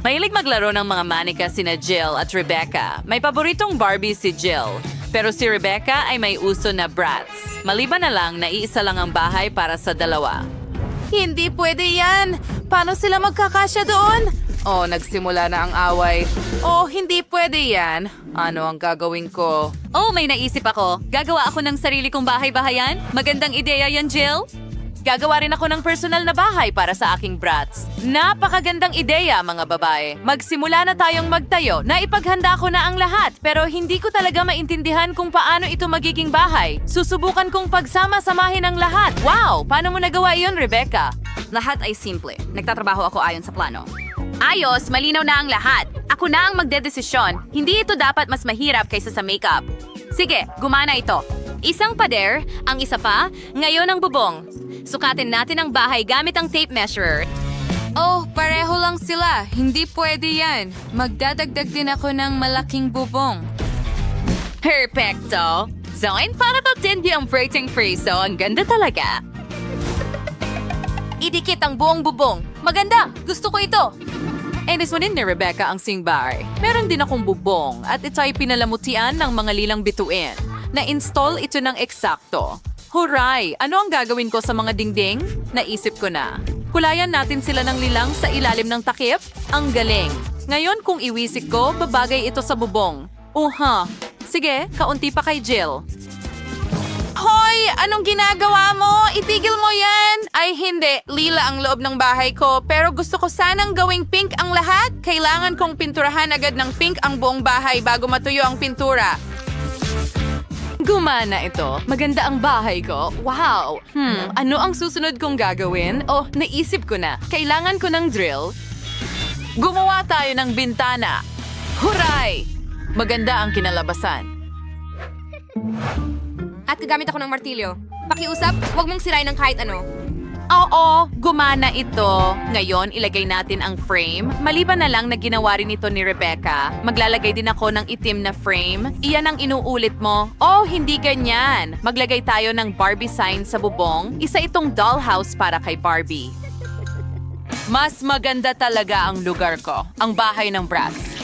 Mahilig maglaro ng mga manika sina Jill at Rebecca. May paboritong Barbie si Jill. Pero si Rebecca ay may uso na Bratz. Maliban na lang na iisa lang ang bahay para sa dalawa. Hindi pwede yan! Paano sila magkakasya doon? Oh, nagsimula na ang away. Oh, hindi pwede yan. Ano ang gagawin ko? Oh, may naisip ako. Gagawa ako ng sarili kong bahay-bahayan. Magandang ideya yan, Jill. Gagawa rin ako ng personal na bahay para sa aking brats. Napakagandang ideya, mga babae. Magsimula na tayong magtayo. Naipaghanda ko na ang lahat, pero hindi ko talaga maintindihan kung paano ito magiging bahay. Susubukan kong pagsama-samahin ang lahat. Wow! Paano mo nagawa iyon, Rebecca? Lahat ay simple. Nagtatrabaho ako ayon sa plano. Ayos, malinaw na ang lahat. Ako na ang magdedesisyon. Hindi ito dapat mas mahirap kaysa sa makeup. Sige, gumana ito. Isang pader, ang isa pa, ngayon ang bubong. Sukatin natin ang bahay gamit ang tape measurer. Oh, pareho lang sila. Hindi pwede yan. Magdadagdag din ako ng malaking bubong. Perfecto! Zoin, para ba din yung breaking freeze? Ang ganda talaga. Idikit ang buong bubong. Maganda! Gusto ko ito! Inisunin ni Rebecca ang singbahay. Meron din akong bubong at ito ay pinalamutian ng mga lilang bituin. Na-install ito ng eksakto. Huray! Ano ang gagawin ko sa mga dingding? Naisip ko na. Kulayan natin sila ng lilang sa ilalim ng takip? Ang galing! Ngayon kung iwisik ko, babagay ito sa bubong. Sige, kaunti pa kay Jill. Hoy! Anong ginagawa mo? Itigil mo yan! Ay hindi, lila ang loob ng bahay ko. Pero gusto ko sanang gawing pink ang lahat. Kailangan kong pinturahan agad ng pink ang buong bahay bago matuyo ang pintura. Gumana ito. Maganda ang bahay ko. Wow! Ano ang susunod kong gagawin? Oh, naisip ko na. Kailangan ko ng drill. Gumawa tayo ng bintana. Huray! Maganda ang kinalabasan. At gagamit ako ng martilyo. Pakiusap, huwag mong sirain ng kahit ano. Oo, gumana ito. Ngayon, ilagay natin ang frame. Maliban na lang na ginawa rin ito ni Rebecca, maglalagay din ako ng itim na frame. Iyan ang inuulit mo. Oh, hindi ganyan. Maglagay tayo ng Barbie sign sa bubong. Isa itong dollhouse para kay Barbie. Mas maganda talaga ang lugar ko, ang bahay ng Bratz.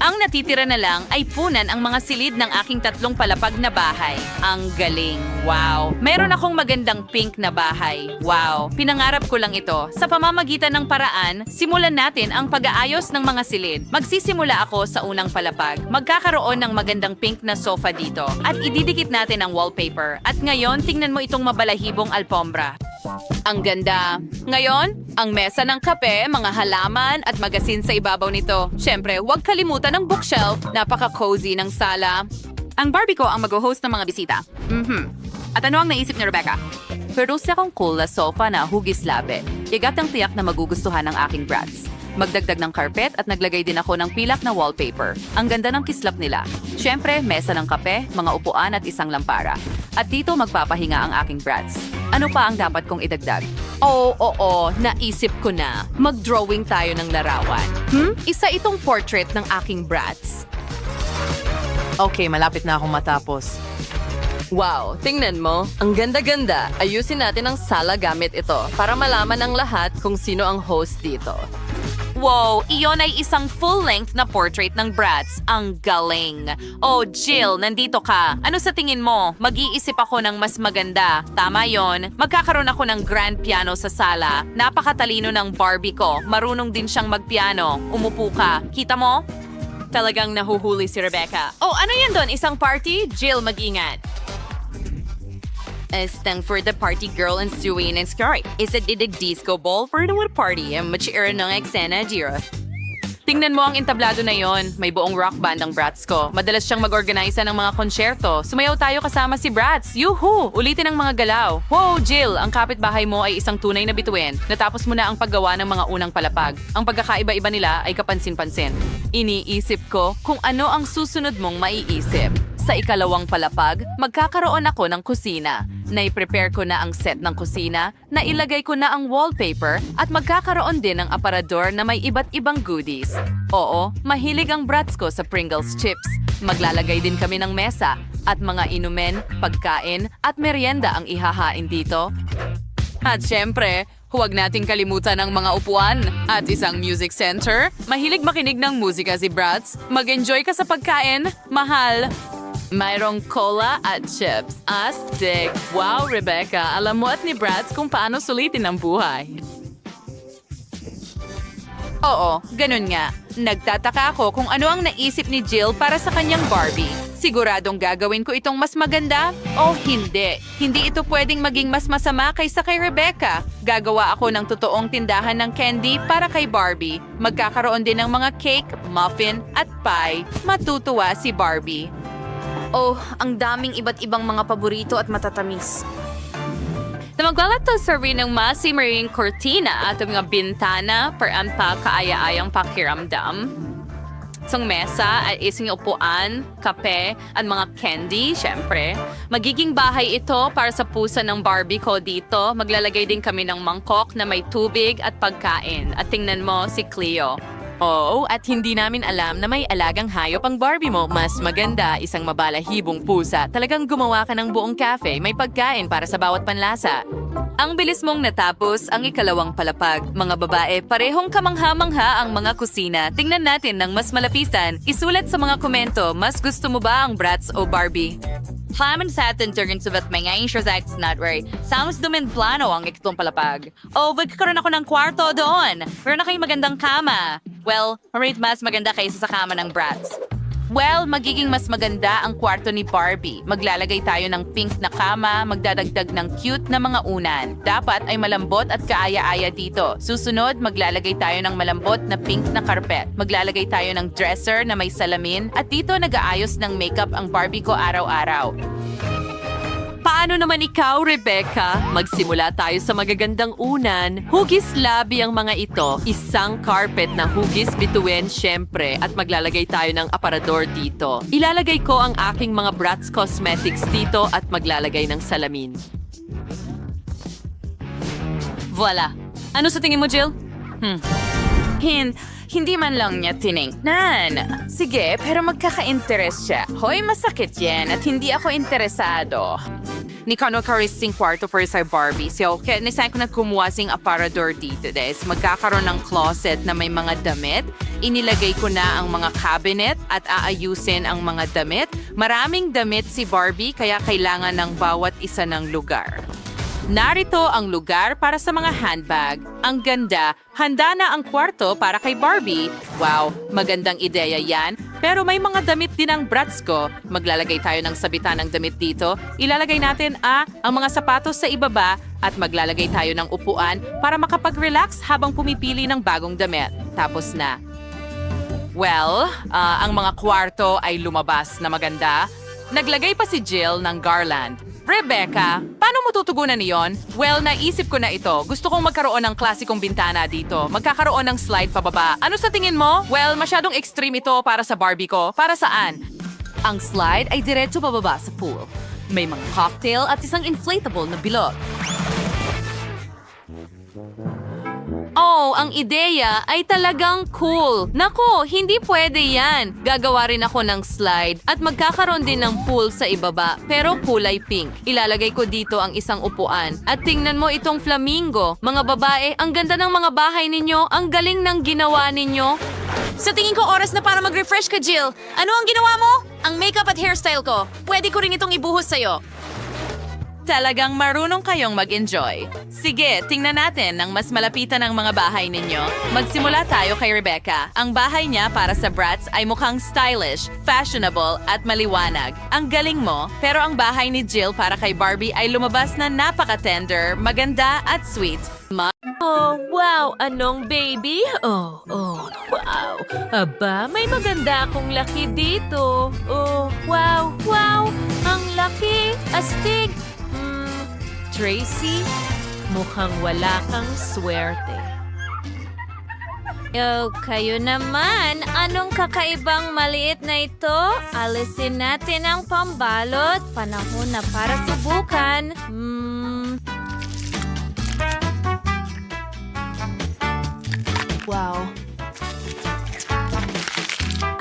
Ang natitira na lang ay punan ang mga silid ng aking 3 palapag na bahay. Ang galing. Wow. Meron akong magandang pink na bahay. Wow. Pinangarap ko lang ito. Sa pamamagitan ng paraan, simulan natin ang pag-aayos ng mga silid. Magsisimula ako sa unang palapag. Magkakaroon ng magandang pink na sofa dito. At ididikit natin ang wallpaper. At ngayon, tingnan mo itong mabalahibong alpombra. Ang ganda. Ngayon, ang mesa ng kape, mga halaman at magasin sa ibabaw nito. Siyempre, huwag kalimutan ang bookshelf. Napaka-cozy ng sala. Ang Barbie ko ang mag-host ng mga bisita. At ano ang naisip ni Rebecca? Pero sa akong cool na sofa na hugis labi. Igat ang tiyak na magugustuhan ng aking brats. Magdagdag ng carpet at naglagay din ako ng pilak na wallpaper. Ang ganda ng kislap nila. Siyempre, mesa ng kape, mga upuan at isang lampara. At dito magpapahinga ang aking brats. Ano pa ang dapat kong idagdag? Oo, naisip ko na. Mag-drawing tayo ng larawan. Isa itong portrait ng aking brats. Okay, malapit na akong matapos. Wow, tingnan mo. Ang ganda-ganda. Ayusin natin ang sala gamit ito para malaman ng lahat kung sino ang host dito. Wow, iyon ay isang full-length na portrait ng Bratz. Ang galing. Oh, Jill, nandito ka. Ano sa tingin mo? Mag-iisip ako ng mas maganda. Tama yon. Magkakaroon ako ng grand piano sa sala. Napakatalino ng Barbie ko. Marunong din siyang magpiano. Umupo ka. Kita mo? Talagang nahuhuli si Rebecca. Oh, ano yan doon? Isang party? Jill, mag-ingat. Stand for the party girl and Suey and Sky. Is it the disco ball for the party? Machiira ng eksena, Jira. Tingnan mo ang entablado na yon. May buong rock band ang Bratz ko. Madalas siyang mag-organisa ng mga konsyerto. Sumayaw tayo kasama si Bratz. Yuhu! Ulitin ang mga galaw. Wow, Jill! Ang kapitbahay mo ay isang tunay na bituin. Natapos mo na ang paggawa ng mga unang palapag. Ang pagkakaiba-iba nila ay kapansin-pansin. Iniisip ko kung ano ang susunod mong maiisip. Sa ikalawang palapag, magkakaroon ako ng kusina. Nai-prepare ko na ang set ng kusina, nailagay ko na ang wallpaper at magkakaroon din ng aparador na may iba't ibang goodies. Oo, mahilig ang brats ko sa Pringles chips. Maglalagay din kami ng mesa at mga inumin, pagkain at merienda ang ihahain dito. At syempre, Huwag nating kalimutan ang mga upuan at isang music center. Mahilig makinig ng musika si Bratz. Mag-enjoy ka sa pagkain. Mahal. Mayroong cola at chips. Astig! Wow, Rebecca! Alam mo at ni Bratz kung paano sulitin ang buhay. Oo, ganun nga. Nagtataka ako kung ano ang naisip ni Jill para sa kanyang Barbie. Siguradong gagawin ko itong mas maganda o hindi. Hindi ito pwedeng maging mas masama kaysa kay Rebecca. Gagawa ako ng totoong tindahan ng candy para kay Barbie. Magkakaroon din ng mga cake, muffin at pie. Matutuwa si Barbie. Oh, ang daming iba't ibang mga paborito at matatamis. Na maglalato sa rin ng masimaring kortina at mga bintana para ang kaaya-ayang pakiramdam. Isang mesa at isang upuan, kape, at mga candy, syempre. Magiging bahay ito para sa pusa ng Barbie ko dito. Maglalagay din kami ng mangkok na may tubig at pagkain. At tingnan mo si Cleo. Oo, at hindi namin alam na may alagang hayop ang Barbie mo. Mas maganda, isang mabalahibong pusa. Talagang gumawa ka ng buong cafe. May pagkain para sa bawat panlasa. Ang bilis mong natapos ang ikalawang palapag. Mga babae, parehong kamangha-mangha ang mga kusina. Tingnan natin ng mas malapitan. Isulat sa mga komento, mas gusto mo ba ang Bratz o Barbie? Plamen sa atin turn sa mga insurzacts nutway. Sounds dumin plano ang ikatong palapag. Oh, magkakaroon ako ng kwarto doon. Meron na kayong magandang kama. Well, marami mas maganda kaysa sa kama ng Bratz. Well, magiging mas maganda ang kwarto ni Barbie. Maglalagay tayo ng pink na kama, magdadagdag ng cute na mga unan. Dapat ay malambot at kaaya-aya dito. Susunod, maglalagay tayo ng malambot na pink na karpet. Maglalagay tayo ng dresser na may salamin. At dito nag-aayos ng makeup ang Barbie ko araw-araw. Paano naman ikaw, Rebecca? Magsimula tayo sa magagandang unan. Hugis labi ang mga ito. Isang carpet na hugis bituin, syempre. At maglalagay tayo ng aparador dito. Ilalagay ko ang aking mga Bratz Cosmetics dito at maglalagay ng salamin. Voila. Ano sa tingin mo, Jill? Hindi man lang niya tiningnan. Sige, pero magkaka-interest siya. Hoy, masakit yan at hindi ako interesado. Ni Kano karising kwarto for sa Barbie. So, kaya nisayin ko na kumuha sing aparador dito, des. Magkakaroon ng closet na may mga damit. Inilagay ko na ang mga cabinet at aayusin ang mga damit. Maraming damit si Barbie, kaya kailangan ng bawat isa ng lugar. Narito ang lugar para sa mga handbag. Ang ganda, handa na ang kwarto para kay Barbie. Wow, magandang ideya yan. Pero may mga damit din ang Bratz ko. Maglalagay tayo ng sabitan ng damit dito. Ilalagay natin ang mga sapatos sa ibaba at maglalagay tayo ng upuan para makapag-relax habang pumipili ng bagong damit. Tapos na. Well, ang mga kwarto ay lumabas na maganda. Naglagay pa si Jill ng garland. Rebecca, paano mo tutugunan niyon? Well, naisip ko na ito. Gusto kong magkaroon ng klasikong bintana dito. Magkakaroon ng slide pababa. Ano sa tingin mo? Well, masyadong extreme ito para sa Barbie ko. Para saan? Ang slide ay diretso pababa sa pool. May mga cocktail at isang inflatable na bilog. Oh, ang ideya ay talagang cool. Nako, hindi pwede yan. Gagawa rin ako ng slide at magkakaroon din ng pool sa ibaba pero kulay pink. Ilalagay ko dito ang isang upuan. At tingnan mo itong flamingo. Mga babae, ang ganda ng mga bahay ninyo. Ang galing ng ginawa ninyo. Sa tingin ko oras na para mag-refresh ka, Jill. Ano ang ginawa mo? Ang makeup at hairstyle ko. Pwede ko rin itong ibuhos sa'yo. Talagang marunong kayong mag-enjoy. Sige, tingnan natin ng mas malapitan ng mga bahay ninyo. Magsimula tayo kay Rebecca. Ang bahay niya para sa Bratz ay mukhang stylish, fashionable at maliwanag. Ang galing mo, pero ang bahay ni Jill para kay Barbie ay lumabas na napaka-tender, maganda at sweet. Oh, wow! Anong baby? Oh, wow! Aba, may maganda akong laki dito. Oh, wow, wow! Ang laki! Astig! Tracy, mukhang wala kang swerte. Kayo naman, anong kakaibang maliit na ito? Alisin natin ang pambalot. Panahon na para subukan. Wow.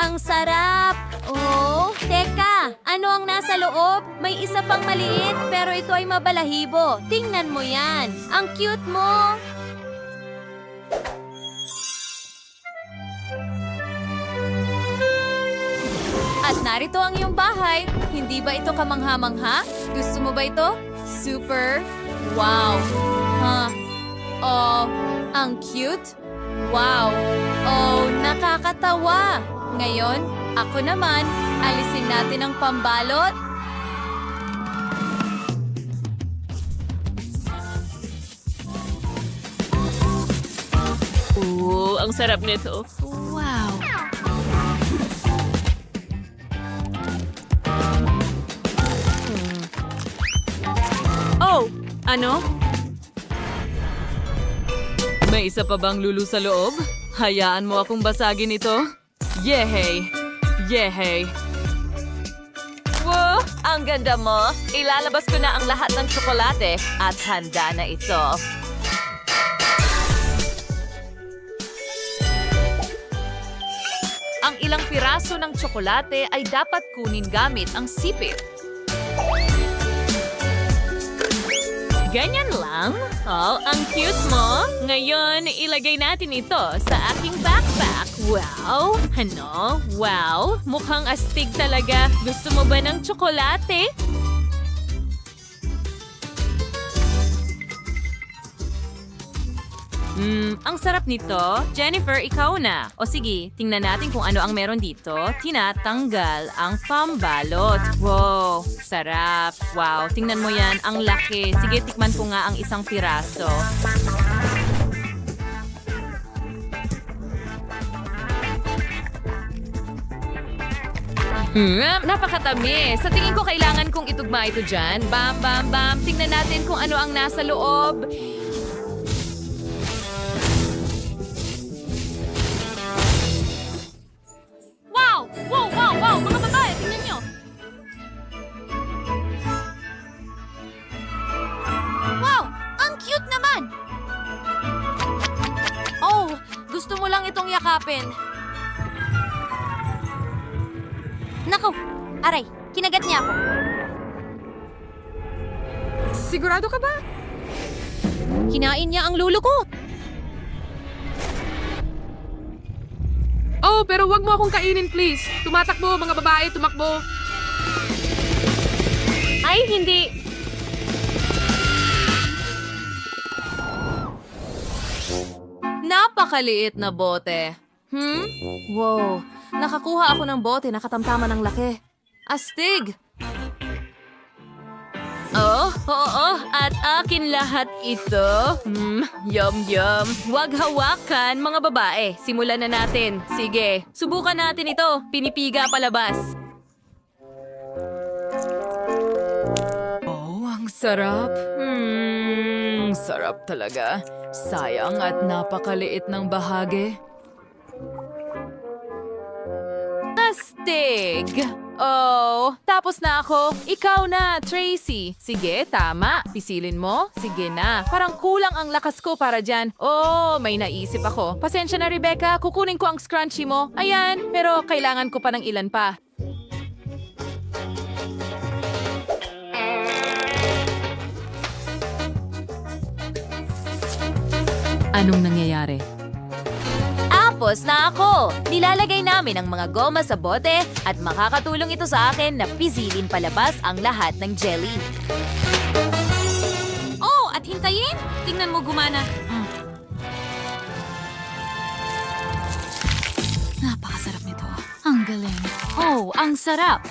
Ang sarap! Oh, teka! Ano ang nasa loob? May isa pang maliit, pero ito ay mabalahibo. Tingnan mo yan. Ang cute mo. narito ang iyong bahay. Hindi ba ito kamangha-mangha? Gusto mo ba ito? Super! Wow! Oh, ang cute! Wow! Oh, nakakatawa! Ngayon, ako naman, alisin natin ang pambalot. Ang sarap nito. Wow! Oh! Ano? May isa pa bang lulu sa loob? Hayaan mo akong basagin ito. Yehey! Yehey! Wow! Ang ganda mo! Ilalabas ko na ang lahat ng tsokolate at handa na ito. Ang ilang piraso ng tsokolate ay dapat kunin gamit ang sipit. Ganyan lang? Oh, ang cute mo. Ngayon, ilagay natin ito sa aking backpack. Wow! Ano? Wow! Mukhang astig talaga. Gusto mo ba ng tsokolate? Ang sarap nito. Jennifer, ikaw na. O sige, tingnan natin kung ano ang meron dito. Tinatanggal ang pambalot. Wow, sarap. Wow, tingnan mo yan. Ang laki. Sige, tikman ko nga ang isang piraso. Napakatamis. Sa tingin ko kailangan kong itugma ito dyan. Bam, bam, bam. Tingnan natin kung ano ang nasa loob. Wow! Mga babae, tingnan nyo! Wow! Ang cute naman! Oh, gusto mo lang itong yakapin. Naku! Aray, kinagat niya ako. Sigurado ka ba? Kinain niya ang lulo ko. Oh, pero wag mo akong kainin, please. Tumatakbo, mga babae, tumakbo. Ay, hindi. Napakaliit na bote. Wow. Nakakuha ako ng bote na katamtaman ng laki. Astig! Oo. At akin lahat ito. Yum. Huwag hawakan, mga babae. Simulan na natin. Sige, subukan natin ito. Pinipiga palabas. Oh, ang sarap. Sarap talaga. Sayang at napakaliit ng bahagi. Astig! Oh, tapos na ako. Ikaw na, Tracy. Sige, tama. Pisilin mo. Sige na. Parang kulang ang lakas ko para dyan. Oh, may naisip ako. Pasensya na, Rebecca. Kukunin ko ang scrunchie mo. Ayan, pero kailangan ko pa ng ilan pa. Anong nangyayari? Tapos na ako. Nilalagay namin ang mga goma sa bote at makakatulong ito sa akin na pisilin palabas ang lahat ng jelly. Oh, at hintayin. Tingnan mo gumana. Napakasarap nito. Ang galing. Oh, ang sarap.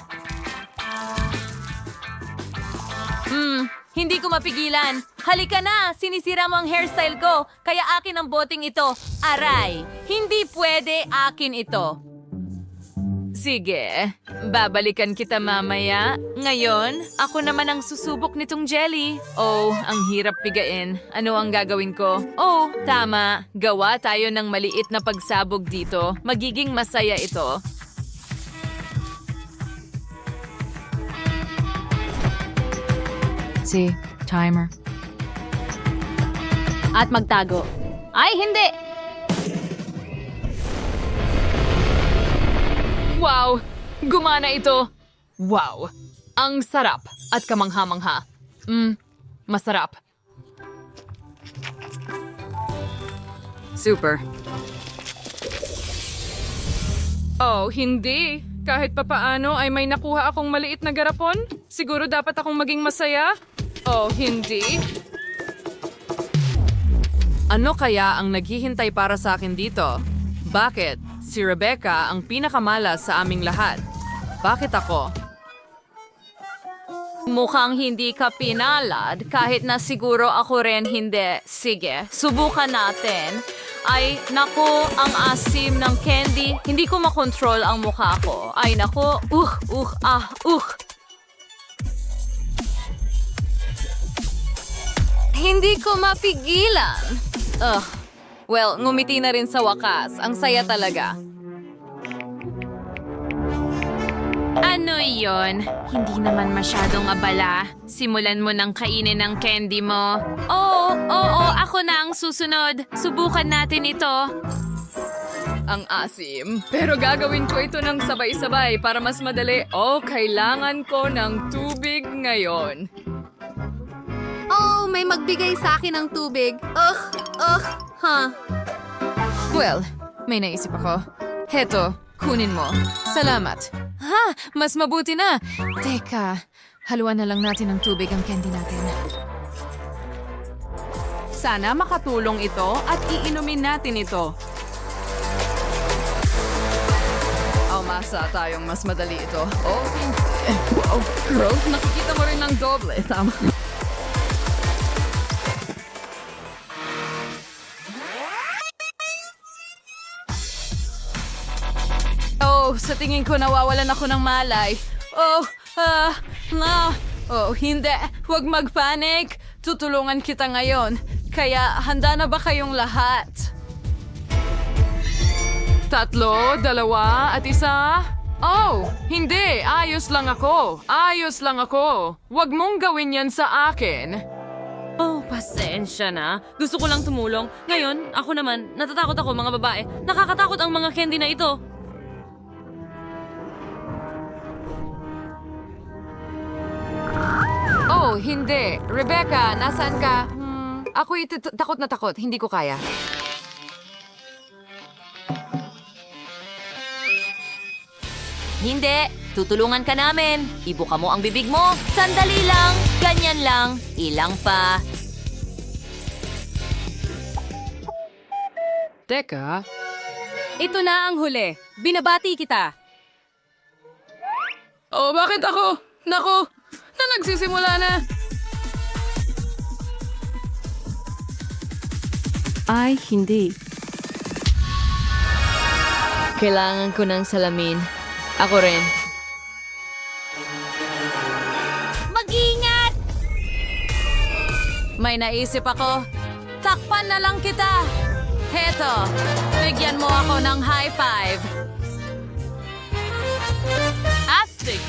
Hindi ko mapigilan. Halika na! Sinisira mo ang hairstyle ko. Kaya akin ang boteng ito. Aray! Hindi pwede, akin ito. Sige, babalikan kita mamaya. Ngayon, ako naman ang susubok nitong jelly. Oh, ang hirap pigain. Ano ang gagawin ko? Oh, tama. Gawa tayo ng maliit na pagsabog dito. Magiging masaya ito. Si timer. At magtago. Ay, hindi! Wow! Gumana ito! Wow! Ang sarap at kamangha-mangha. Masarap. Super. Oh, hindi. Kahit papaano ay may nakuha akong maliit na garapon. Siguro dapat akong maging masaya? Oh, hindi. Ano kaya ang naghihintay para sa akin dito? Bakit? Si Rebecca ang pinakamalas sa aming lahat. Bakit ako? Mukhang hindi ka pinalad, kahit na siguro ako rin hindi. Sige, subukan natin. Ay, naku, ang asim ng candy. Hindi ko makontrol ang mukha ko. Ay, naku, Hindi ko mapigilan. Well, ngumiti na rin sa wakas. Ang saya talaga. Ano yon? Hindi naman masyadong abala. Simulan mo ng kainin ng candy mo. Oo, ako na ang susunod. Subukan natin ito. Ang asim. Pero gagawin ko ito ng sabay-sabay para mas madali. Kailangan ko ng tubig ngayon. Oh, may magbigay sa akin ng tubig. Well, may naisip ako. Heto, kunin mo. Salamat. Mas mabuti na. Teka, haluan na lang natin ng tubig ang candy natin. Sana makatulong ito at iinumin natin ito. Masa tayong mas madali ito. Hindi. Wow, girl, nakikita mo rin ng doble. Tama. Sa tingin ko nawawalan ako ng malay. Hindi. Huwag magpanik. Tutulungan kita ngayon. Kaya handa na ba kayong lahat? 3, 2, at 1. Hindi. Ayos lang ako. Huwag mong gawin yan sa akin. Pasensya na. Gusto ko lang tumulong. Ngayon, ako naman, natatakot ako mga babae. Nakakatakot ang mga candy na ito. Hindi. Rebecca, nasaan ka? Ako takot na takot. Hindi ko kaya. Hindi. Tutulungan ka namin. Ibuka mo ang bibig mo. Sandali lang. Ganyan lang. Ilang pa. Teka. Ito na ang huli. Binabati kita. Bakit ako? Naku, na nagsisimula na. Ay, hindi. Kailangan ko ng salamin. Ako rin. Mag-ingat! May naisip ako. Takpan na lang kita. Heto, bigyan mo ako ng high five. Astig!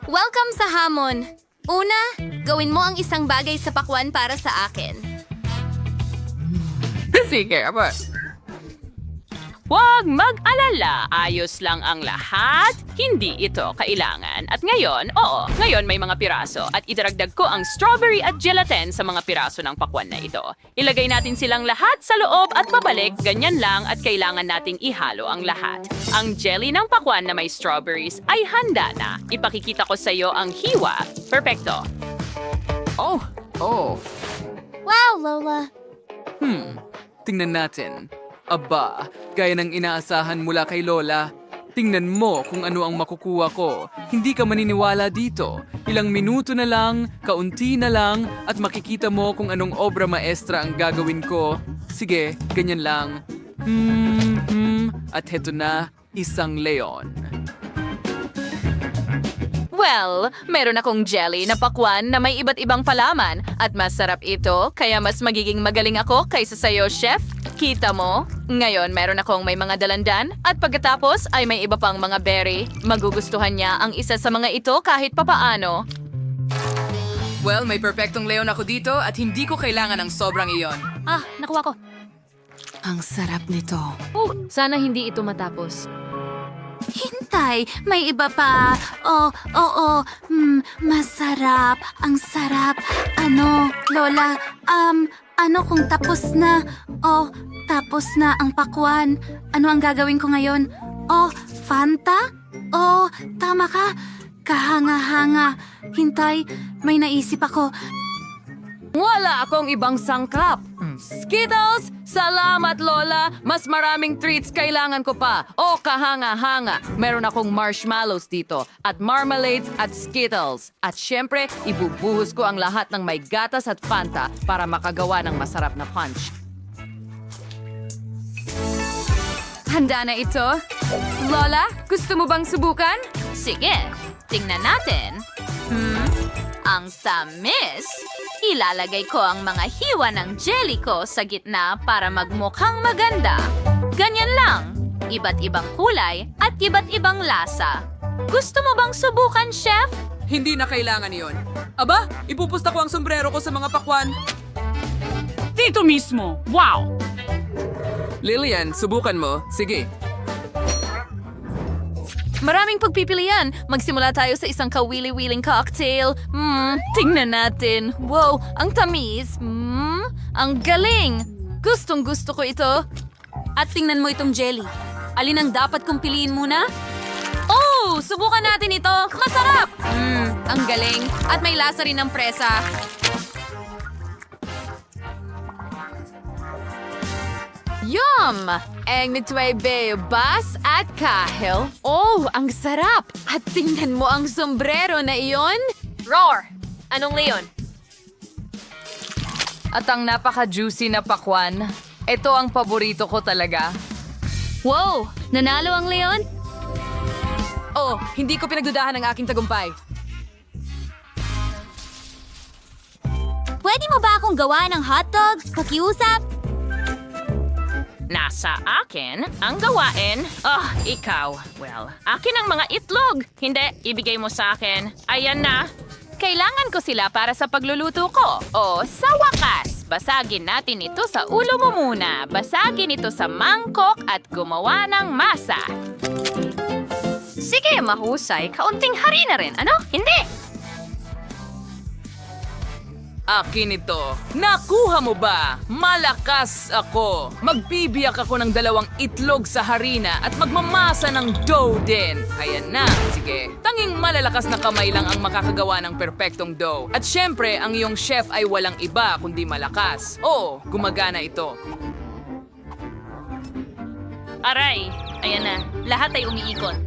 Welcome sa hamon. Una, gawin mo ang isang bagay sa pakwan para sa akin. Sige, aba. Huwag mag-alala. Ayos lang ang lahat. Hindi ito kailangan. At ngayon, ngayon may mga piraso. At idaragdag ko ang strawberry at gelatin sa mga piraso ng pakwan na ito. Ilagay natin silang lahat sa loob at pabalik. Ganyan lang at kailangan nating ihalo ang lahat. Ang jelly ng pakwan na may strawberries ay handa na. Ipakikita ko sa iyo ang hiwa. Perfecto. Wow, Lola. Tingnan natin. Aba, gaya ng inaasahan mula kay Lola. Tingnan mo kung ano ang makukuha ko. Hindi ka maniniwala dito. Ilang minuto na lang, kaunti na lang, at makikita mo kung anong obra maestra ang gagawin ko. Sige, ganyan lang. At heto na, isang leon. Well, meron akong jelly na pakwan na may iba't ibang palaman at masarap ito kaya mas magiging magaling ako kaysa sa'yo, chef. Kita mo? Ngayon, meron akong may mga dalandan at pagkatapos ay may iba pang mga berry. Magugustuhan niya ang isa sa mga ito kahit papaano. Well, may perfectong leon ako dito at hindi ko kailangan ng sobrang iyon. Nakuha ko. Ang sarap nito. Sana hindi ito matapos. Hintay, may iba pa. Masarap. Ang sarap. Lola, ano kung tapos na? Tapos na ang pakwan. Ano ang gagawin ko ngayon? Oh, Fanta? Oh, tama ka. Kahanga-hanga. Hintay, may naisip ako. Wala akong ibang sangkap. Skittles! Salamat, Lola! Mas maraming treats kailangan ko pa. O kahanga-hanga, meron akong marshmallows dito at marmalades at Skittles. At syempre, ibubuhos ko ang lahat ng may gatas at Fanta para makagawa ng masarap na punch. Handa na ito? Lola, gusto mo bang subukan? Sige, tingnan natin. Ang tamis! Ilalagay ko ang mga hiwa ng jelly ko sa gitna para magmukhang maganda. Ganyan lang. Iba't ibang kulay at iba't ibang lasa. Gusto mo bang subukan, Chef? Hindi na kailangan yon. Aba, ipupusta ko ang sombrero ko sa mga pakwan. Dito mismo! Wow! Lillian, subukan mo. Sige. Maraming pagpipilian. Magsimula tayo sa isang kawili-wiling cocktail. Tingnan natin. Wow, ang tamis. Ang galing. Gustong-gusto ko ito. At tingnan mo itong jelly. Alin ang dapat kong piliin muna? Oh, subukan natin ito. Masarap! Ang galing. At may lasa rin ng presa. Yum! Ang mitway bas at kahel. Oh, ang sarap! At tingnan mo ang sombrero na iyon. Roar! Anong leon? At ang napaka-juicy na pakwan. Ito ang paborito ko talaga. Wow! Nanalo ang leon? Oh, hindi ko pinagdudahan ang aking tagumpay. Pwede mo ba akong gawa ng hotdog? Pakiusap? Nasa akin ang gawain. Ikaw. Well, akin ang mga itlog. Hindi, ibigay mo sa akin. Ayan na. Kailangan ko sila para sa pagluluto ko. Sa wakas, basagin natin ito sa ulo mo muna. Basagin ito sa mangkok at gumawa ng masa. Sige, mahusay. Kaunting harina rin. Ano? Hindi! Akin ito. Nakuha mo ba? Malakas ako. Magbibiyak ako ng 2 itlog sa harina at magmamasa ng dough din. Ayan na. Sige. Tanging malalakas na kamay lang ang makakagawa ng perpektong dough. At syempre, ang iyong chef ay walang iba kundi malakas. Oo, gumagana ito. Aray, ayan na. Lahat ay umiikot.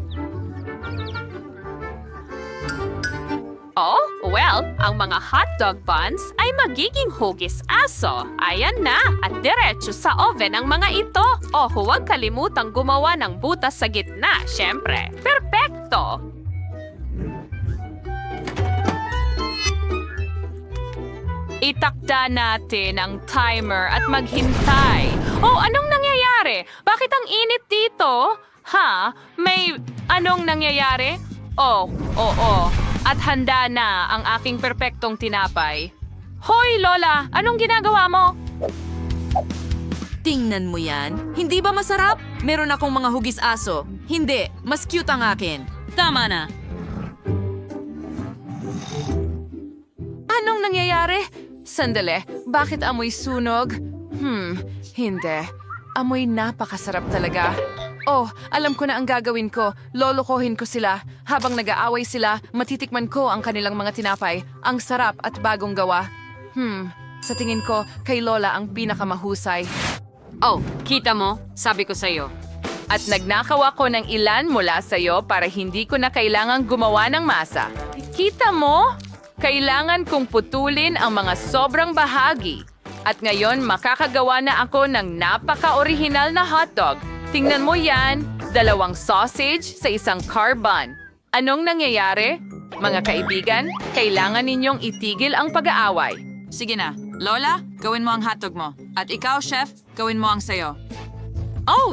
Ang mga hotdog buns ay magiging hugis aso. Ayan na, at diretso sa oven ang mga ito. Huwag kalimutang gumawa ng butas sa gitna, syempre. Perpekto! Itakda natin ang timer at maghintay. Anong nangyayari? Bakit ang init dito? May anong nangyayari? At handa na ang aking perpektong tinapay. Hoy, Lola! Anong ginagawa mo? Tingnan mo yan. Hindi ba masarap? Meron akong mga hugis aso. Hindi, mas cute ang akin. Tama na. Anong nangyayari? Sandali, bakit amoy sunog? Hindi. Amoy napakasarap talaga. Alam ko na ang gagawin ko. Lolokohin ko sila. Habang nag-aaway sila, matitikman ko ang kanilang mga tinapay. Ang sarap at bagong gawa. Sa tingin ko, kay Lola ang pinakamahusay. Kita mo? Sabi ko sa'yo. At nagnakaw ako ng ilan mula sa'yo para hindi ko na kailangang gumawa ng masa. Kita mo? Kailangan kong putulin ang mga sobrang bahagi. At ngayon makakagawa na ako ng napaka-orihinal na hotdog. Tingnan mo yan, 2 sausage sa isang car bun. Anong nangyayari? Mga kaibigan, kailangan ninyong itigil ang pag-aaway. Sige na. Lola, gawin mo ang hotdog mo. At ikaw, chef, gawin mo ang sayo.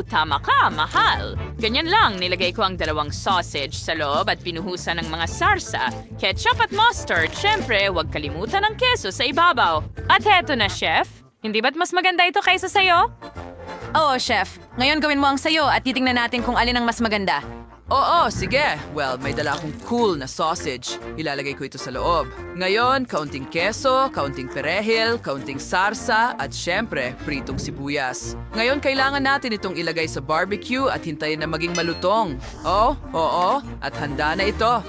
Tama ka, mahal. Ganyan lang, nilagay ko ang 2 sausage sa loob at pinuhusan ng mga sarsa, ketchup at mustard. Siyempre, huwag kalimutan ang keso sa ibabaw. At heto na, chef. Hindi ba't mas maganda ito kaysa sayo? Chef. Ngayon gawin mo ang sayo at titingnan natin kung alin ang mas maganda. Oo, sige. Well, may dala akong cool na sausage. Ilalagay ko ito sa loob. Ngayon, kaunting keso, kaunting perehil, kaunting sarsa, at syempre, pritong sibuyas. Ngayon, kailangan natin itong ilagay sa barbecue at hintayin na maging malutong. Oh, oo, at handa na ito.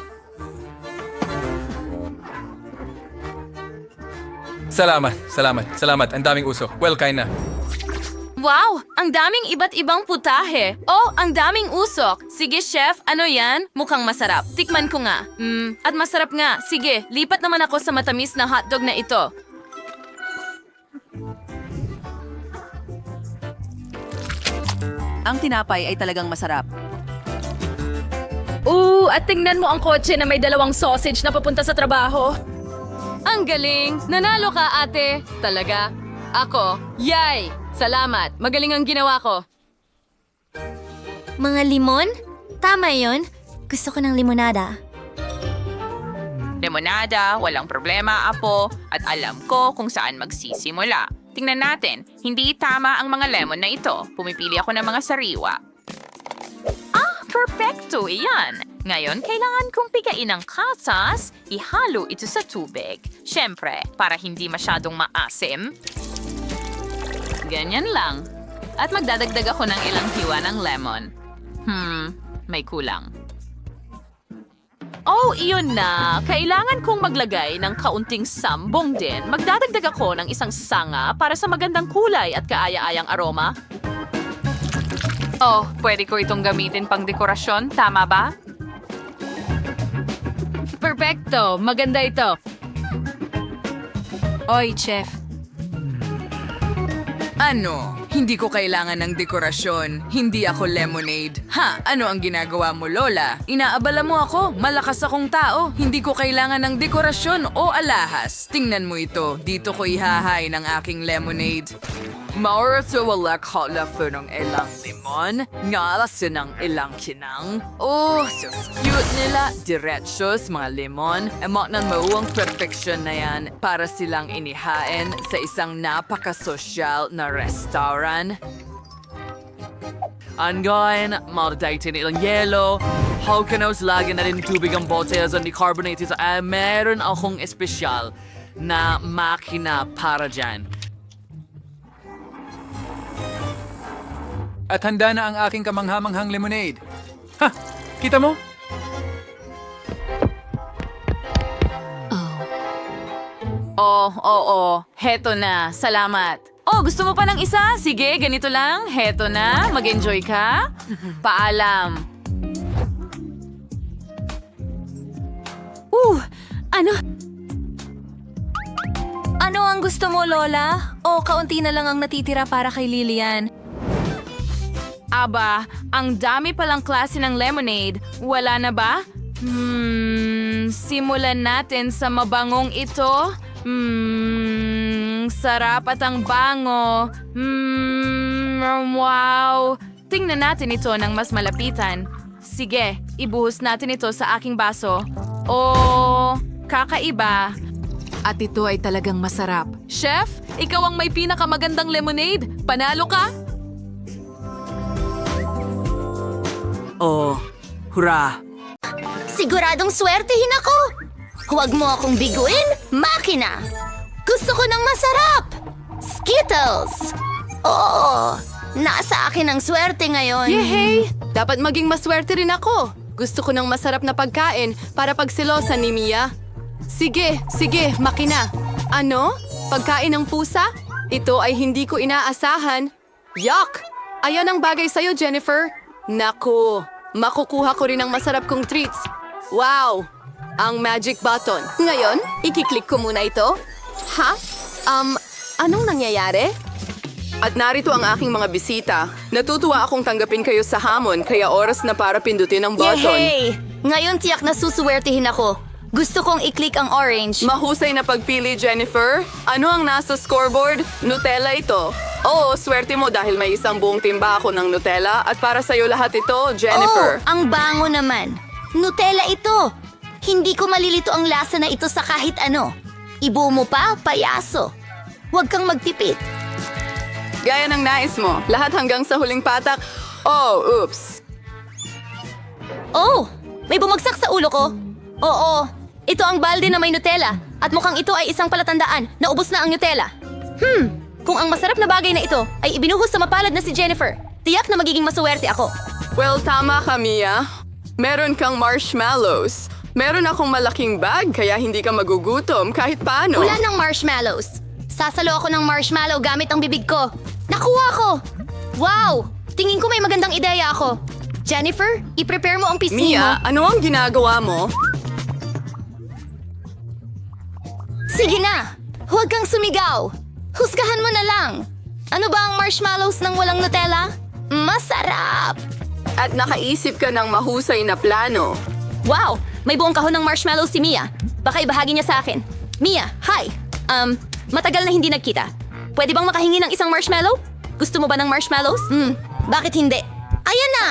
Salamat. Ang daming usok. Well, kain na. Wow! Ang daming iba't ibang putahe. Oh, ang daming usok. Sige, chef, ano yan? Mukhang masarap. Tikman ko nga. At masarap nga. Sige, lipat naman ako sa matamis na hotdog na ito. Ang tinapay ay talagang masarap. At tingnan mo ang kotse na may dalawang sausage na papunta sa trabaho. Ang galing! Nanalo ka, ate. Talaga? Ako? Yay! Salamat. Magaling ang ginawa ko. Mga limon? Tama yon. Gusto ko ng limonada. Limonada, walang problema, Apo, at alam ko kung saan magsisimula. Tingnan natin, hindi tama ang mga lemon na ito. Pumipili ako ng mga sariwa. Perfecto, iyan. Ngayon, kailangan kong pigain ang katas, ihalo ito sa tubig. Siyempre, para hindi masyadong maasim. Ganyan lang. At magdadagdag ako ng ilang hiwa ng lemon. May kulang. Oh, iyon na. Kailangan kong maglagay ng kaunting sambong din. Magdadagdag ako ng isang sanga para sa magandang kulay at kaaya-ayang aroma. Oh, pwede ko itong gamitin pang dekorasyon, tama ba? Perfecto. Maganda ito. Oy, chef. Ano? Hindi ko kailangan ng dekorasyon. Hindi ako lemonade. Ha? Ano ang ginagawa mo, Lola? Inaabala mo ako. Malakas akong tao. Hindi ko kailangan ng dekorasyon o alahas. Tingnan mo ito. Dito ko ihahay ng aking lemonade. Maurito wala ko ng ilang limon. Ngalasin ng ilang kinang. Oh, so cute nila. Diretsos, mga limon. Emak ng mauwang perfection na yan para silang inihain sa isang napakasosyal na restaurant. Anggain, madadating ilang yelo. Hawkanaws lagi na rin tubig ang botes at decarbonated. Meron akong espesyal na makina para dyan. At handa na ang aking kamanghamanghang lemonade. Ha! Kita mo? Oo. Heto na. Salamat. Oh, gusto mo pa ng isa? Sige, ganito lang. Heto na. Mag-enjoy ka. Paalam. Ano? Ano ang gusto mo, Lola? O kaunti na lang ang natitira para kay Lilian? Aba, ang dami palang klase ng lemonade. Wala na ba? Simulan natin sa mabangong ito. Sarap at ang bango. Wow! Tingnan natin ito ng mas malapitan. Sige, ibuhos natin ito sa aking baso. Oh, kakaiba. At ito ay talagang masarap. Chef, ikaw ang may pinakamagandang lemonade. Panalo ka? Oh, hurra! Siguradong swertihin ako! Huwag mo akong biguin, makina! Gusto ko ng masarap! Skittles! Oo! Nasa akin ang swerte ngayon. Yehey! Dapat maging maswerte rin ako. Gusto ko ng masarap na pagkain para pagsilosan ni Mia. Sige, makina. Ano? Pagkain ng pusa? Ito ay hindi ko inaasahan. Yuck! Ayan ang bagay sa'yo, Jennifer. Naku, makukuha ko rin ang masarap kong treats. Wow! Ang magic button. Ngayon, ikiklik ko muna ito. Ha? Anong nangyayari? At narito ang aking mga bisita. Natutuwa akong tanggapin kayo sa hamon, kaya oras na para pindutin ang button. Yehey! Ngayon tiyak na susuwertihin ako. Gusto kong i-click ang orange. Mahusay na pagpili, Jennifer. Ano ang nasa scoreboard? Nutella ito. Oo, swerte mo dahil may isang buong timba ako ng Nutella at para sa'yo lahat ito, Jennifer. Oh, ang bango naman. Nutella ito. Hindi ko malilito ang lasa na ito sa kahit ano. Ibu mo pa, payaso. Huwag kang magtipid. Gaya ng nais mo. Lahat hanggang sa huling patak. Oh, oops. Oh, may bumagsak sa ulo ko. Oo, ito ang balde na may Nutella. At mukhang ito ay isang palatandaan na ubos na ang Nutella. Kung ang masarap na bagay na ito ay ibinuhos sa mapalad na si Jennifer, tiyak na magiging masuwerte ako. Well, tama ka, Mia. Meron kang marshmallows. Meron akong malaking bag, kaya hindi ka magugutom kahit paano. Wala ng marshmallows. Sasalo ako ng marshmallow gamit ang bibig ko. Nakuha ko! Wow! Tingin ko may magandang ideya ako. Jennifer, i-prepare mo ang pisngi mo. Mia, ano ang ginagawa mo? Sige na! Huwag kang sumigaw! Husgahan mo na lang! Ano ba ang marshmallows ng walang Nutella? Masarap! At nakaisip ka ng mahusay na plano. Wow! May buong kahon ng marshmallows si Mia. Baka ibahagi niya sa akin. Mia, hi! Matagal na hindi nagkita. Pwede bang makahingi ng isang marshmallow? Gusto mo ba ng marshmallows? Bakit hindi? Ayan na!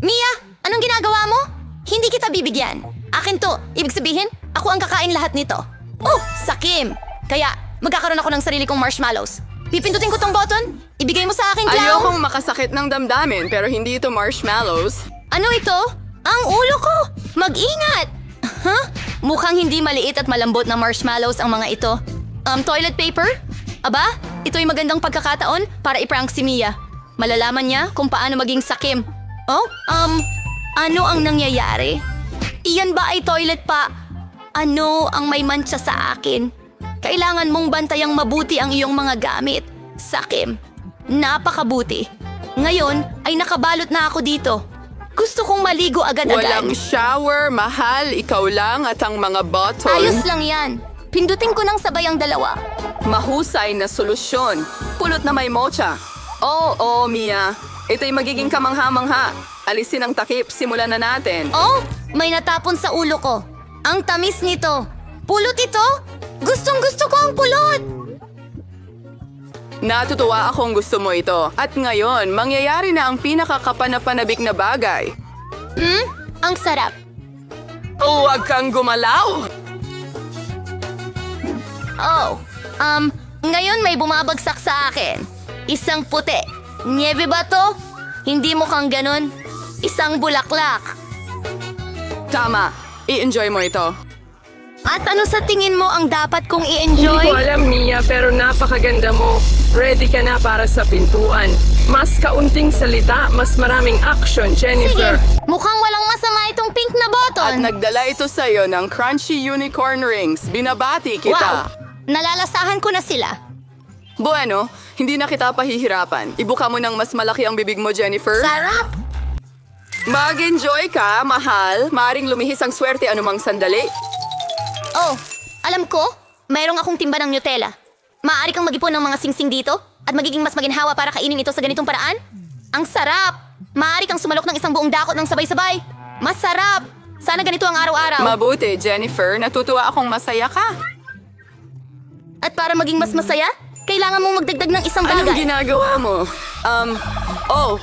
Mia, anong ginagawa mo? Hindi kita bibigyan. Akin to. Ibig sabihin, ako ang kakain lahat nito. Oh, sakim! Kaya, magkakaroon ako ng sarili kong marshmallows. Pipindutin ko tong button. Ibigay mo sa akin, clown. Ayokong makasakit ng damdamin, pero hindi ito marshmallows. Ano ito? Ang ulo ko! Mag-ingat! Huh? Mukhang hindi maliit at malambot na marshmallows ang mga ito. Toilet paper? Aba, ito'y magandang pagkakataon para iprank si Mia. Malalaman niya kung paano maging sakim. Oh, ano ang nangyayari? Iyan ba ay toilet pa? Ano ang may mantsa sa akin? Kailangan mong bantayang mabuti ang iyong mga gamit. Sakim, napakabuti. Ngayon ay nakabalot na ako dito. Gusto kong maligo agad-agad. Walang shower, mahal, ikaw lang at ang mga bottle. Ayos lang yan. Pindutin ko ng sabay ang dalawa. Mahusay na solusyon. Pulot na may mocha. Oo, Mia. Ito'y magiging kamangha-mangha. Alisin ang takip, simulan na natin. Oh, may natapon sa ulo ko. Ang tamis nito. Pulot ito? Gustong-gusto ko ang pulot. Natutuwa akong gusto mo ito. At ngayon, mangyayari na ang pinakakapanapanabik na bagay. Ang sarap. Huwag kang gumalaw! Oh, ngayon may bumabagsak sa akin. Isang puti. Niebe ba to? Hindi mo kang ganun. Isang bulaklak. Tama. I-enjoy mo ito. At ano sa tingin mo ang dapat kong Hindi ko i-enjoy? alam, Mia, pero napakaganda mo. Ready ka na para sa pintuan. Mas kaunting salita, mas maraming action, Sige, Jennifer. mukhang walang masama itong pink na At button. nagdala ito sa'yo ng crunchy unicorn rings. Binabati Wow, kita. nalalasahan ko na sila. Bueno, hindi na kita pahihirapan. Ibuka mo ng mas malaki ang bibig mo, Jennifer. Sarap! Mag-enjoy ka, mahal. Maaring lumihis ang swerte anumang sandali. Oh, alam ko, mayroong akong timba ng Nutella. Maaari kang mag-ipon ng mga singsing dito at magiging mas maginhawa para kainin ito sa ganitong paraan? Ang sarap! Maaari kang sumalok ng isang buong dakot ng sabay-sabay. Masarap! Sana ganito ang araw-araw. Mabuti, Jennifer. Natutuwa akong masaya ka. At para maging mas masaya, kailangan mong magdagdag ng isang Anong bagay. ginagawa mo?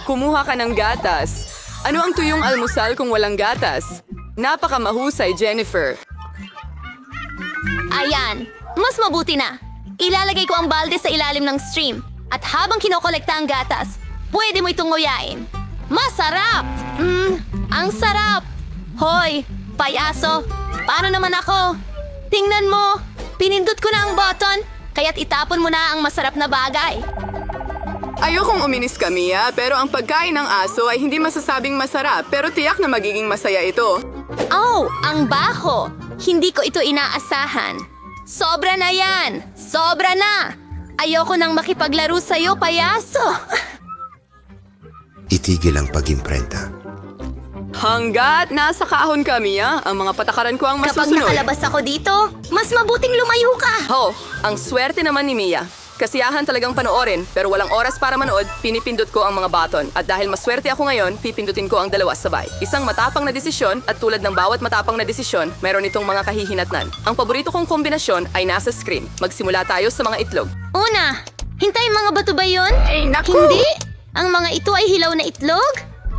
Kumuha ka ng gatas. Ano ang tuyong almusal kung walang gatas? Napakamahusay, Jennifer. Ayan, mas mabuti na. Ilalagay ko ang balde sa ilalim ng stream. At habang kinokolekta ang gatas, pwede mo itong nguyain. Masarap! Ang sarap! Hoy, payaso, paano naman ako? Tingnan mo, pinindot ko na ang button, kaya't itapon mo na ang masarap na bagay. Ayokong uminis ka, Mia, pero ang pagkain ng aso ay hindi masasabing masarap, pero tiyak na magiging masaya ito. Oh, ang baho! Hindi ko ito inaasahan. Sobra na yan! Sobra na! Ayoko nang makipaglaro sa'yo, payaso! Itigil ang pag-imprenta. Hanggat nasa kahon ka, Mia, ang mga patakaran ko ang Kapag masusunod. nakalabas ako dito, mas mabuting lumayo ka! Oh, ang swerte naman ni Mia. Kasiyahan talagang panoorin, pero walang oras para manood, pinipindot ko ang mga button. At dahil maswerte ako ngayon, pipindutin ko ang dalawa sabay. Isang matapang na desisyon at tulad ng bawat matapang na desisyon, meron itong mga kahihinatnan. Ang paborito kong kombinasyon ay nasa screen. Magsimula tayo sa mga itlog. Una, hintay mga bato ba yun? Ay, naku! Hindi! Ang mga ito ay hilaw na itlog?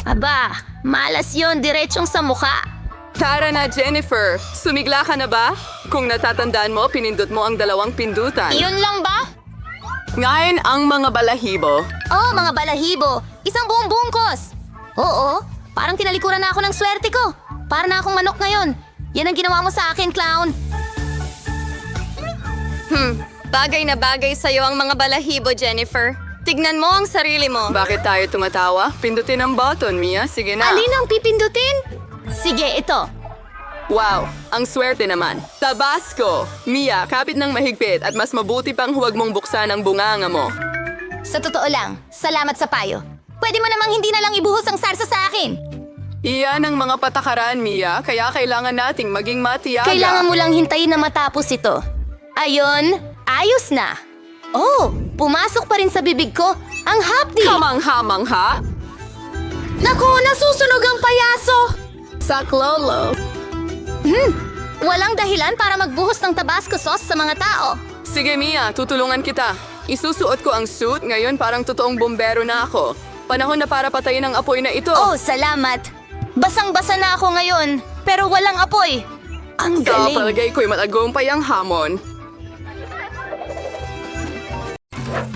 Aba, malas yon diretsong sa mukha. Tara na, Jennifer. Sumigla ka na ba? Kung natatandaan mo, pinindot mo ang dalawang pindutan. Iyon lang ba? Ngayon ang mga balahibo. Oh, mga balahibo. Isang buong bungkos. Oo, Parang tinalikuran na ako ng swerte ko. Para na akong manok ngayon. Yan ang ginawa mo sa akin, clown. Bagay na bagay sa'yo ang mga balahibo, Jennifer. Tignan mo ang sarili mo. Bakit tayo tumatawa? Pindutin ang button, Mia. Sige na. Alin ang pipindutin? Sige, ito. Wow, ang swerte naman. Tabasco! Mia, kapit ng mahigpit at mas mabuti pang huwag mong buksan ang bunganga mo. Sa totoo lang, salamat sa payo. Pwede mo namang hindi na lang ibuhos ang sarsa sa akin. Iyan ang mga patakaran, Mia, kaya kailangan nating maging matiyaga. Kailangan mo lang hintayin na matapos ito. Ayon, ayos na. Oh, pumasok pa rin sa bibig ko ang hapdi. Kamangha-mangha? Naku, nasusunog ang payaso. Saklolo. Walang dahilan para magbuhos ng Tabasco sauce sa mga tao. Sige, Mia, tutulungan kita. Isusuot ko ang suit, ngayon parang totoong bombero na ako. Panahon na para patayin ang apoy na ito. Oh, salamat. Basang-basa na ako ngayon, pero walang apoy. Ang Sa galing. palagay ko'y matagumpay ang hamon.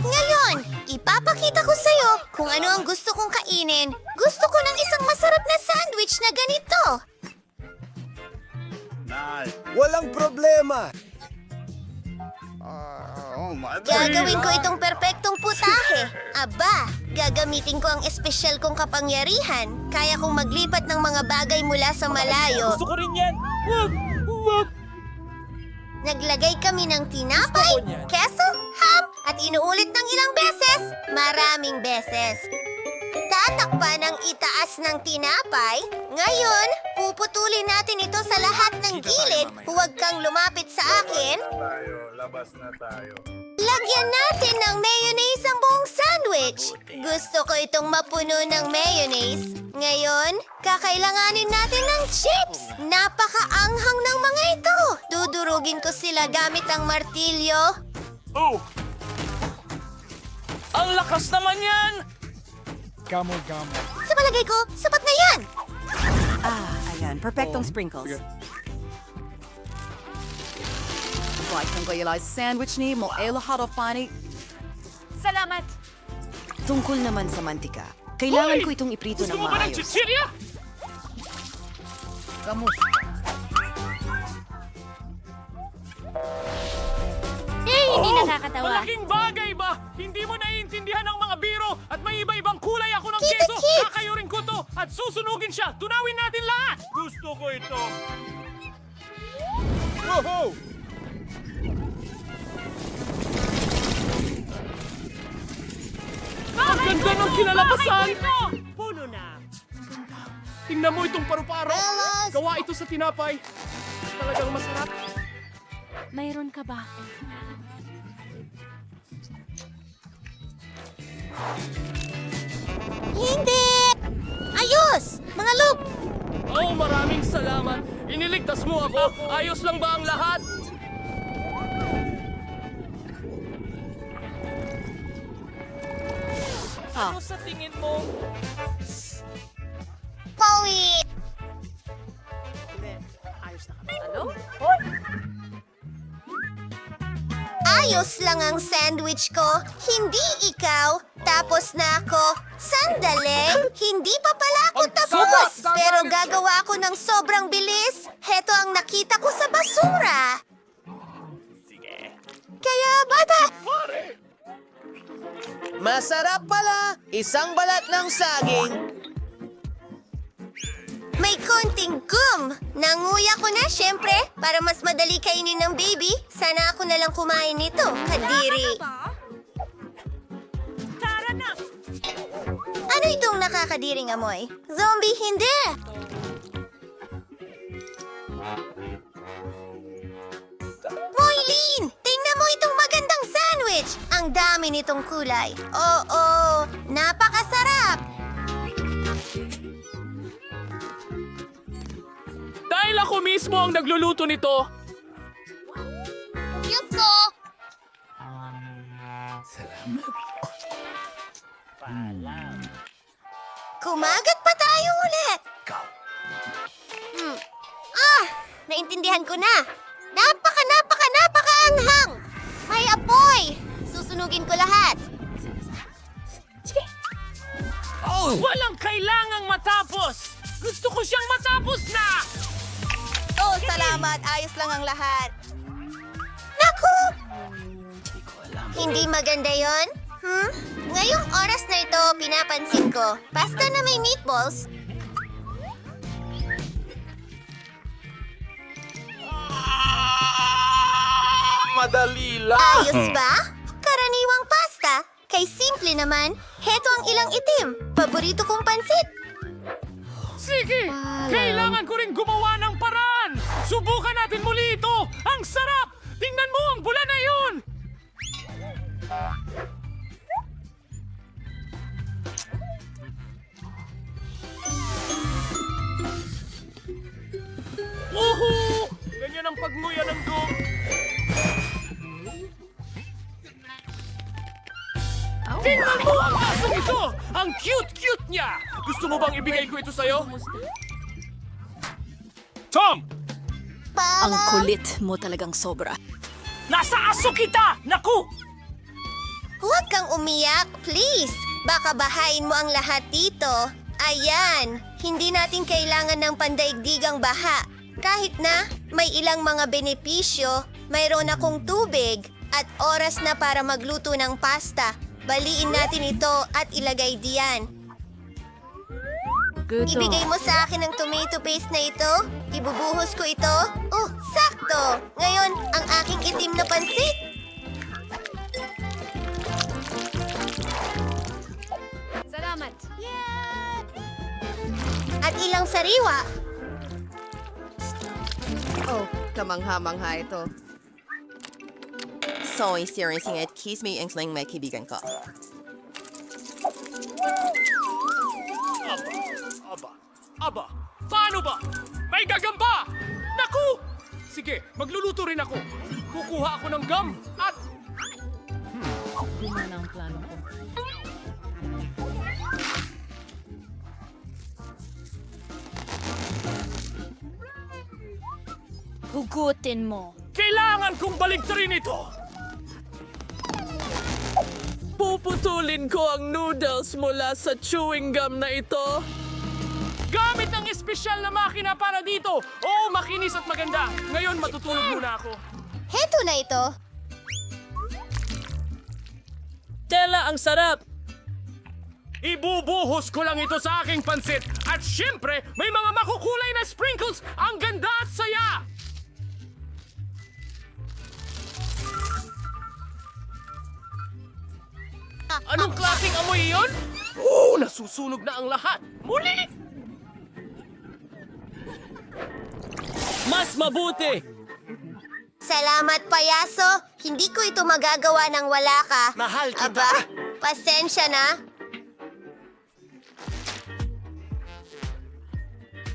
Ngayon, ipapakita ko sa'yo kung ano ang gusto kong kainin. Gusto ko ng isang masarap na sandwich na ganito. Walang problema! Gagawin ko itong perpektong putahe. Aba, gagamitin ko ang espesyal kong kapangyarihan. Kaya kong maglipat ng mga bagay mula sa malayo. Gusto ko rin yan! Wag! Naglagay kami ng tinapay, keso, ham, at inuulit ng ilang beses. Maraming beses. Tatakpan ng itaas ng tinapay. Ngayon, puputulin natin ito sa lahat ng gilid. Huwag kang lumapit sa akin. Lagyan natin ng mayonnaise ang buong sandwich. Gusto ko itong mapuno ng mayonnaise. Ngayon, kakailanganin natin ng chips. Napakaanghang ng mga ito. Dudurugin ko sila gamit ang martilyo. Oh! Ang lakas naman yan! Sa palagay ko, sapat na yan. Ayan, perfectong sprinkles. Right, kung kayo sandwich ni mo elahado pani. Salamat. Tungkol naman sa mantika, kailangan ko itong iprito ng maayos. chichirya? Hindi nakakatawa. Malaking bagay ba? Hindi mo naiintindihan ang mga biro at may iba-ibang kulay ako ng Kita keso. Kits! Kakayurin ko to at susunugin siya. Tunawin natin lahat. Gusto ko ito. Woohoo! Ang ganda ng kinalabasan! Puno na! Tingnan mo itong paru-paro. Gawa ito sa tinapay. Talagang masarap. Mayroon ka ba? Hindi! Ayos! Mga loop! Oh, maraming salamat. Iniligtas mo ako. Ayos lang ba ang lahat? Ano sa tingin mo? Chloe! Ayos lang ang sandwich ko. Hindi ikaw. Tapos na ako. Sandali! Hindi pa pala ako tapos! Pero gagawa ko ng sobrang bilis. Heto ang nakita ko sa basura. Kaya bata! Masarap pala! Isang balat ng saging. May konting gum. Nanguya ko na, syempre. Para mas madali kainin ng baby, sana ako na lang kumain nito. Kadiri. Ano itong nakakadiring amoy? Zombie, hindi! Moylene! Tingnan mo itong magandang sandwich! Ang dami nitong kulay. Oo, napakasarap! Dahil ako mismo ang nagluluto nito. Diyos ko! Kumagat pa tayo ulit! Naintindihan ko na! Napaka-anghang! May apoy! Susunugin ko lahat! Walang kailangang matapos! Gusto ko siyang matapos na! Oh, salamat. Ayos lang ang lahat. Naku! Hindi maganda yon? Ngayong oras na ito, pinapansin ko. Pasta na may meatballs. Madali lang! Ayos ba? Karaniwang pasta. Kay simple naman, heto ang ilang itim. Paborito kong pansit. Sige! Kailangan ko rin gumawa ng paraan! Subukan natin muli ito! Ang sarap! Tingnan mo ang bula na yun! Woohoo! Ganyan ang pagmuya ng gum. Tingnan mo ang asong ito! Ang cute-cute niya! Gusto mo bang ibigay ko ito sa'yo? Tom! Ang kulit mo talagang sobra. Nasa aso kita! Naku! Huwag kang umiyak, please. Baka bahain mo ang lahat dito. Ayan, hindi natin kailangan ng pandaigdigang baha. Kahit na may ilang mga benepisyo, mayroon akong tubig at oras na para magluto ng pasta. Baliin natin ito at ilagay diyan. Ibigay mo sa akin ang tomato paste na ito. Ibubuhos ko ito. Oh, sakto! Ngayon, ang aking itim na pansit. Salamat. At ilang sariwa. Oh, kamangha-mangha ito. So, seriously at kiss me ang slang may kaibigan ko. Aba, paano ba? May gagamba! Naku! Sige, magluluto rin ako. Kukuha ako ng gum at... Gumana ang plano ko. Hugutin mo. Kailangan kong baligtarin ito! Puputulin ko ang noodles mula sa chewing gum na ito. Gamit ng espesyal na makina para dito! Oh, makinis at maganda! Ngayon, matutulog muna ako. Heto na ito. Tela, ang sarap! Ibubuhos ko lang ito sa aking pansit. At syempre, may mga makukulay na sprinkles. Ang ganda at saya! Anong klaseng amoy iyon? Oh, nasusunog na ang lahat. Muli! Mas mabuti! Salamat, payaso. Hindi ko ito magagawa nang wala ka. Mahal kita. Aba, pasensya na.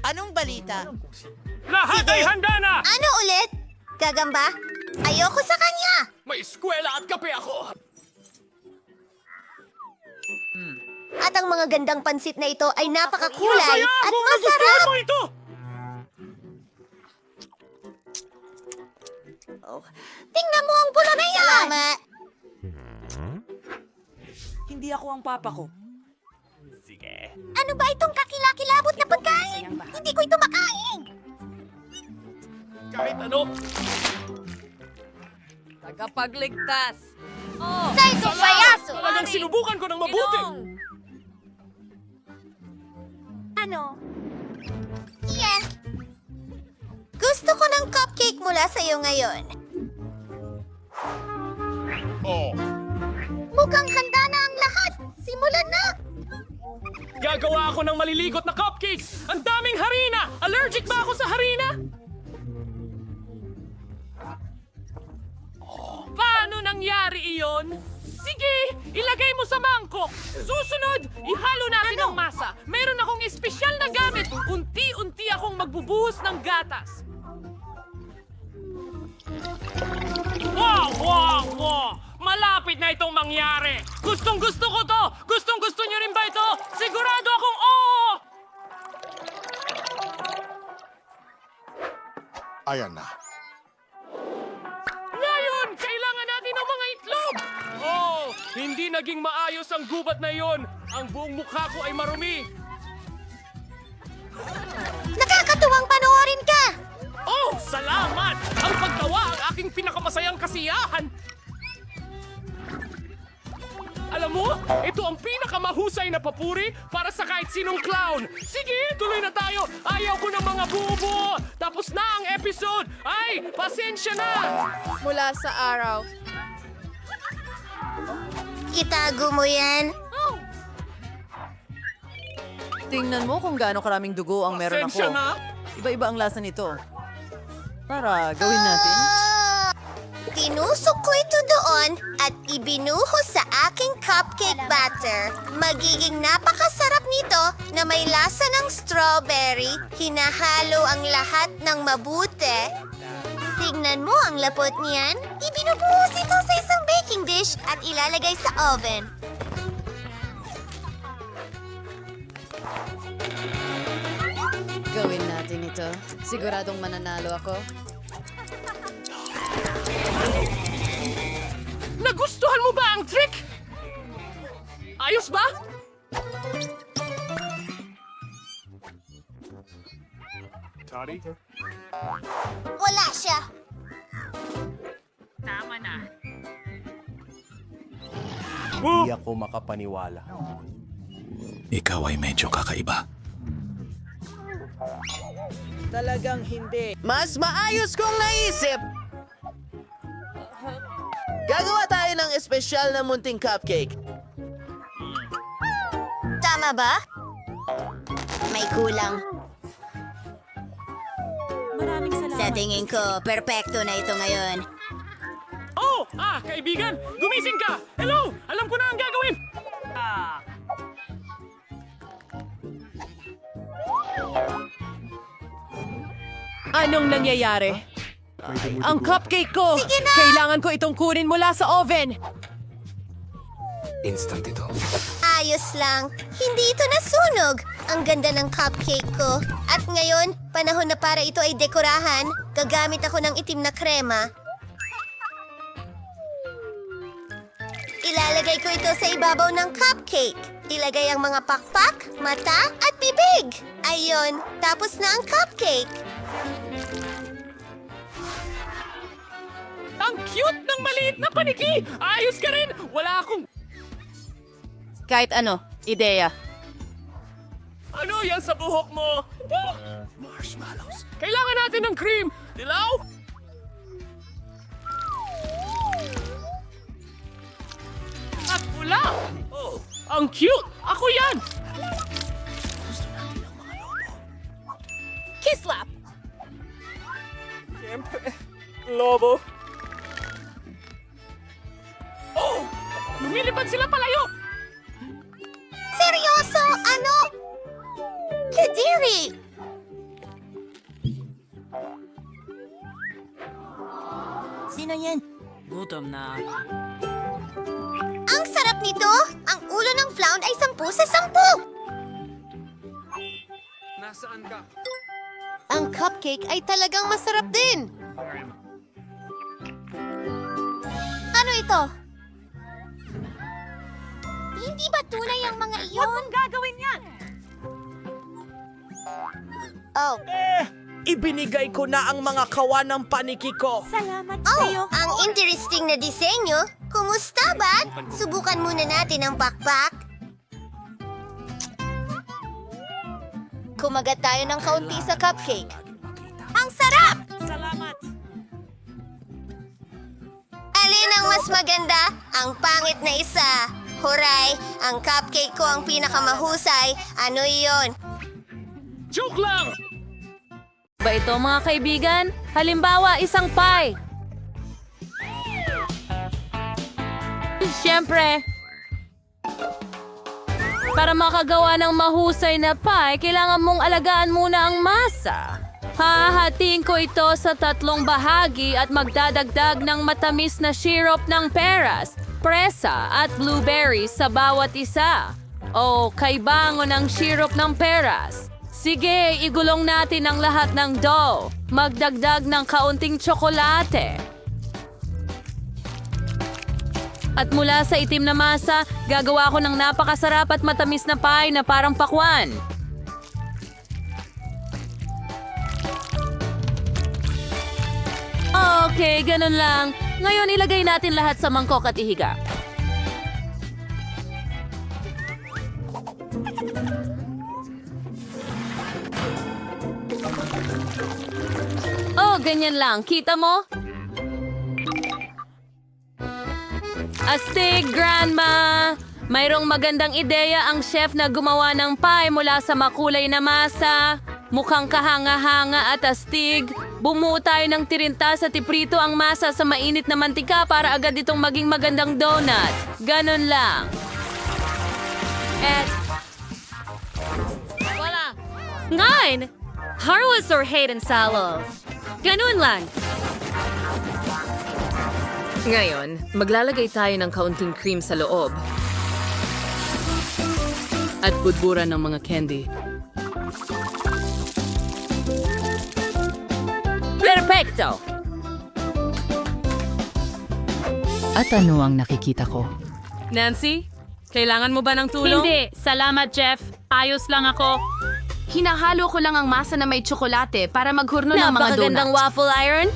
Anong balita? Lahat ay handa na! Ano ulit? Gagamba? Ayoko sa kanya. May eskwela at kape ako. At ang mga gandang pansit na ito ay napakakulay Masaya at kung masarap. nagustuhan mo ito! Tingnan mo ang bulo na yan. Salamat. Hindi ako ang papa ko. Ano ba itong kakilakilabot na pagkain? Hindi ko ito makain. Kahit ano, Tagapagligtas. Oh, Sa itong payaso. talagang sinubukan ko ng mabuti. Ano? Yeah. Gusto ko ng cupcake mula sa iyo ngayon. Oh. Mukhang handa na ang lahat. Simulan na. Gagawa ako ng maliligot na cupcakes! Ang daming harina! Allergic ba ako sa harina? Paano nangyari iyon? Sige, ilagay mo sa mangkok. Susunod, ihalo natin ang masa. Meron akong espesyal na gamit. Unti-unti akong magbubuhos ng gatas. Wow, wow, wow! Malapit na itong mangyari. Gustong-gusto ko to. Gustong-gusto niyo rin ba ito? Sigurado akong oo! Ayan na. Ngayon, kailangan natin ng mga itlog! Oh, hindi naging maayos ang gubat na iyon. Ang buong mukha ko ay marumi. Nakakatuwang panoorin ka! Oh, salamat! Ang paggawa ang aking pinakamasayang kasiyahan. Alam mo, ito ang pinakamahusay na papuri para sa kahit sinong clown. Sige, tuloy na tayo. Ayaw ko ng mga bubo. Tapos na ang episode. Ay, pasensya na. Mula sa araw. Itago mo yan. Tingnan mo kung gaano karaming dugo ang meron ako. Pasensya na. Iba-iba ang lasa nito. Tara, gawin natin. Tinusok ko ito doon at ibinuhos sa aking cupcake batter. Magiging napakasarap nito na may lasa ng strawberry. Hinahalo ang lahat ng mabuti. Tignan mo ang lapot niyan. Ibinubuhos ito sa isang baking dish at ilalagay sa oven. Gawin natin ito. Siguradong mananalo ako. Nagustuhan mo ba ang trick? Ayos ba? Toddy? Wala siya. Tama na. Hindi ako makapaniwala. Ikaw ay medyo kakaiba. Talagang hindi. Mas maayos kong naisip! Gagawa tayo ng espesyal na munting cupcake. Tama ba? May kulang. Sa tingin ko, perpekto na ito ngayon. Oh! Kaibigan! Gumising ka! Hello! Alam ko na ang gagawin! Anong nangyayari? Ang cupcake ko! Kailangan ko itong kunin mula sa oven! Instant ito. Ayos lang. Hindi ito nasunog. Ang ganda ng cupcake ko. At ngayon, panahon na para ito ay dekorahan. Gagamit ako ng itim na krema. Ilalagay ko ito sa ibabaw ng cupcake. Ilagay ang mga pakpak, mata, at bibig. Ayun, tapos na ang cupcake. Ang cute ng maliit na paniki! Ayos ka rin! Wala akong... Kahit ano, ideya. Ano yan sa buhok mo? Marshmallows. Kailangan natin ng cream! Dilaw? At pula! Oh, ang cute! Ako yan! Kislap! Siyempre, lobo. Oh! Lumilipad sila palayo! Seryoso? Ano? Kadiri! Sino yan? Gutom na. Ang sarap nito! Ang ulo ng flounder ay 10 sa 10! Nasaan ka? Ang cupcake ay talagang masarap din! Ano ito? Hindi ba tunay ang mga iyon? Huwag mong gagawin yan! Oh. Ibinigay ko na ang mga kawan ng paniki ko. Salamat sa'yo. Ang interesting na disenyo. Kumusta, Bat? Subukan muna natin ang pakpak. Kumagat tayo ng kaunti sa cupcake. Ang sarap! Salamat! Alin ang mas maganda? Ang pangit na isa. Huray, ang cupcake ko ang pinakamahusay. Ano iyon? Joke lang! Ba ito mga kaibigan? Halimbawa, isang pie. Siyempre, para makagawa ng mahusay na pie, kailangan mong alagaan muna ang masa. Hahatiin ko ito sa 3 bahagi at magdadagdag ng matamis na syrup ng peras, presa at blueberries sa bawat isa. O kaibango ng syrup ng peras. Sige, igulong natin ang lahat ng dough. Magdagdag ng kaunting tsokolate. At mula sa itim na masa, gagawa ko ng napakasarap at matamis na pie na parang pakwan. Okay, ganun lang. Ngayon ilagay natin lahat sa mangkok at ihiga. Oh, ganyan lang. Kita mo? Astig, Grandma! Mayroong magandang ideya ang chef na gumawa ng pie mula sa makulay na masa. Mukhang kahanga-hanga at astig. Bumuo tayo ng tirinta sa tiprito ang masa sa mainit na mantika para agad itong maging magandang donut. Ganon lang. At... Wala. Ngayon, harwas or hate and salos. Ganun lang. Ngayon, maglalagay tayo ng kaunting cream sa loob. At budburan ng mga candy. Perfecto! At ano ang nakikita ko? Nancy, kailangan mo ba ng tulong? Hindi. Salamat, Jeff. Ayos lang ako. Hinahalo ko lang ang masa na may tsokolate para maghurno ng mga Napakagandang donut. waffle iron.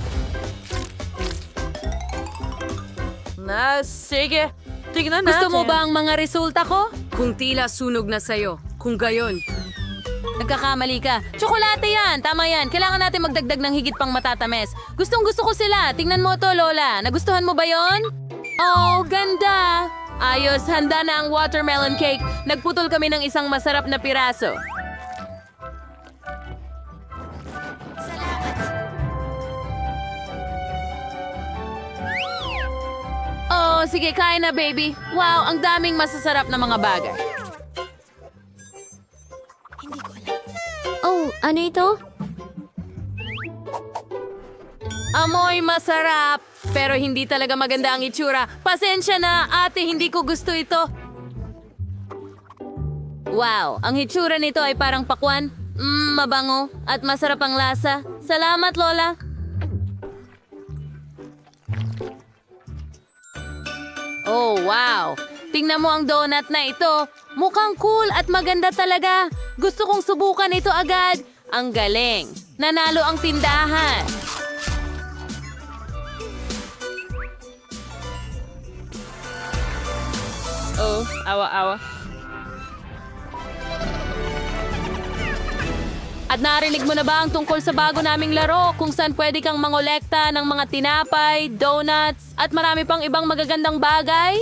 Sige. Tignan Gusto natin. mo ba ang mga resulta ko? Kung tila sunog na sa'yo. Kung gayon. Nagkakamali ka. Tsokolate yan! Tama yan. Kailangan natin magdagdag ng higit pang matatamis. Gustong gusto ko sila. Tingnan mo to, Lola. Nagustuhan mo ba yon? Oh, ganda! Ayos, handa na ang watermelon cake. Nagputol kami ng isang masarap na piraso. Oh, sige, kain na, baby. Wow, ang daming masasarap na mga bagay. Oh, ano ito? Amoy masarap, pero hindi talaga maganda ang itsura. Pasensya na, ate, hindi ko gusto ito. Wow, ang itsura nito ay parang pakwan. Mabango at masarap ang lasa. Salamat, Lola. Oh, wow. Tingnan mo ang donut na ito. Mukhang cool at maganda talaga. Gusto kong subukan ito agad. Ang galing. Nanalo ang tindahan. Oh, awa-awa. At narinig mo na ba ang tungkol sa bago naming laro kung saan pwede kang mangolekta ng mga tinapay, donuts, at marami pang ibang magagandang bagay?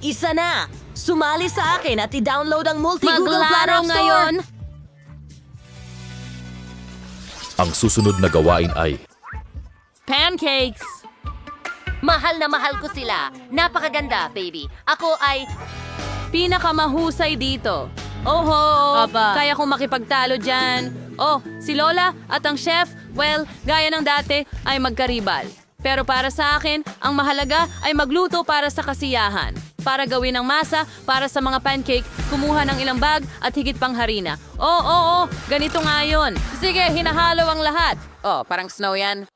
Isa na! Sumali sa akin at i-download ang multi-Google Play Maglaro App Store. ngayon. Ang susunod na gawain ay Pancakes! Mahal na mahal ko sila. Napakaganda, baby. Ako ay... Pinakamahusay dito. Oho, Aba. kaya kong makipagtalo dyan. Oh, si Lola at ang chef, well, gaya ng dati, ay magkaribal. Pero para sa akin, ang mahalaga ay magluto para sa kasiyahan. Para gawin ang masa, para sa mga pancake, kumuha ng ilang bag at higit pang harina. Oo, ganito nga yun. Sige, hinahalo ang lahat. Oh, parang snow yan.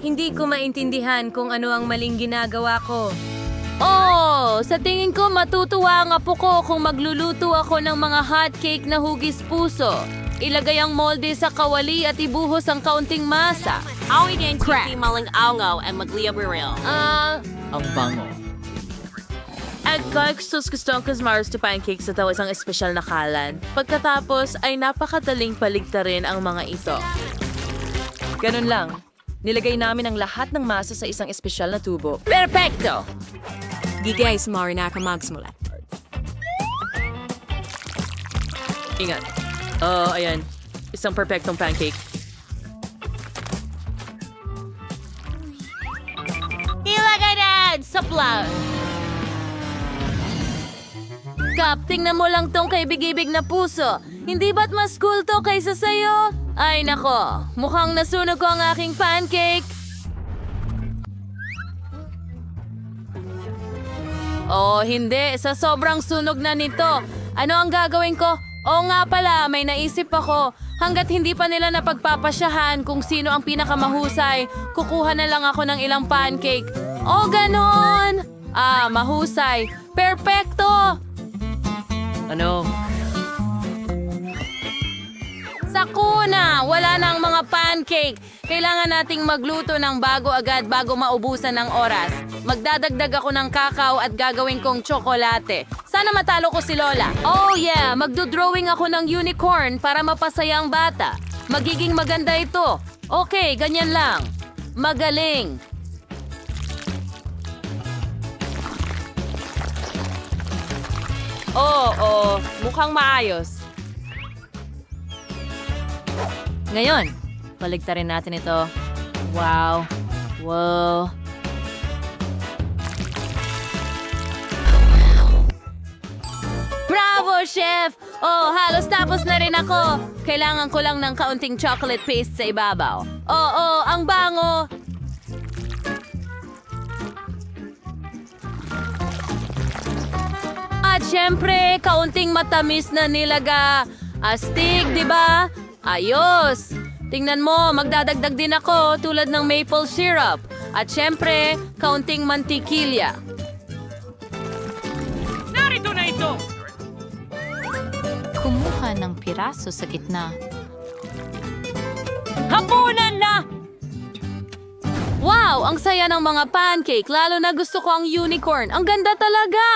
Hindi ko maintindihan kung ano ang maling ginagawa ko. Oh, sa tingin ko matutuwa ang apo ko kung magluluto ako ng mga hotcake na hugis puso. Ilagay ang molde sa kawali at ibuhos ang kaunting masa. Awin yan si maling aungaw at magliabaril. Ang bango. At gusto ang Mars to pancakes sa isang espesyal na kalan. Pagkatapos ay napakadaling paligtarin ang mga ito. Ganun lang. Nilagay namin ang lahat ng masa sa isang espesyal na tubo. Perfecto! Gigay sumari na kamagsimula. Ingat. Ayan. Isang perfectong pancake. Ilagay na sa plow. Kap, tingnan mo lang tong kaibig-ibig na puso. Hindi ba't mas cool to kaysa sa'yo? Ay nako, mukhang nasunog ko ang aking pancake. Oh, hindi. Sa sobrang sunog na nito. Ano ang gagawin ko? Oo nga pala, may naisip ako. Hanggat hindi pa nila napagpapasyahan kung sino ang pinakamahusay, kukuha na lang ako ng ilang pancake. Oh, ganon! Ah, mahusay. Perfecto! Ano? Sa Naku na! Wala na ang mga pancake. Kailangan nating magluto ng bago agad bago maubusan ng oras. Magdadagdag ako ng kakao at gagawin kong tsokolate. Sana matalo ko si Lola. Oh yeah, magdodrawing ako ng unicorn para mapasaya ang bata. Magiging maganda ito. Okay, ganyan lang. Magaling. Oo, mukhang maayos. Ngayon, baligtarin natin ito. Wow. Wow. Bravo, Chef! Oh, halos tapos na rin ako. Kailangan ko lang ng kaunting chocolate paste sa ibabaw. Oo, ang bango. At syempre, kaunting matamis na nilaga. Astig, di ba? Ayos! Tingnan mo, magdadagdag din ako tulad ng maple syrup. At syempre, kaunting mantikilya. Narito na ito! Kumuha ng piraso sa gitna. Hapunan na! Wow! Ang saya ng mga pancake. Lalo na gusto ko ang unicorn. Ang ganda talaga!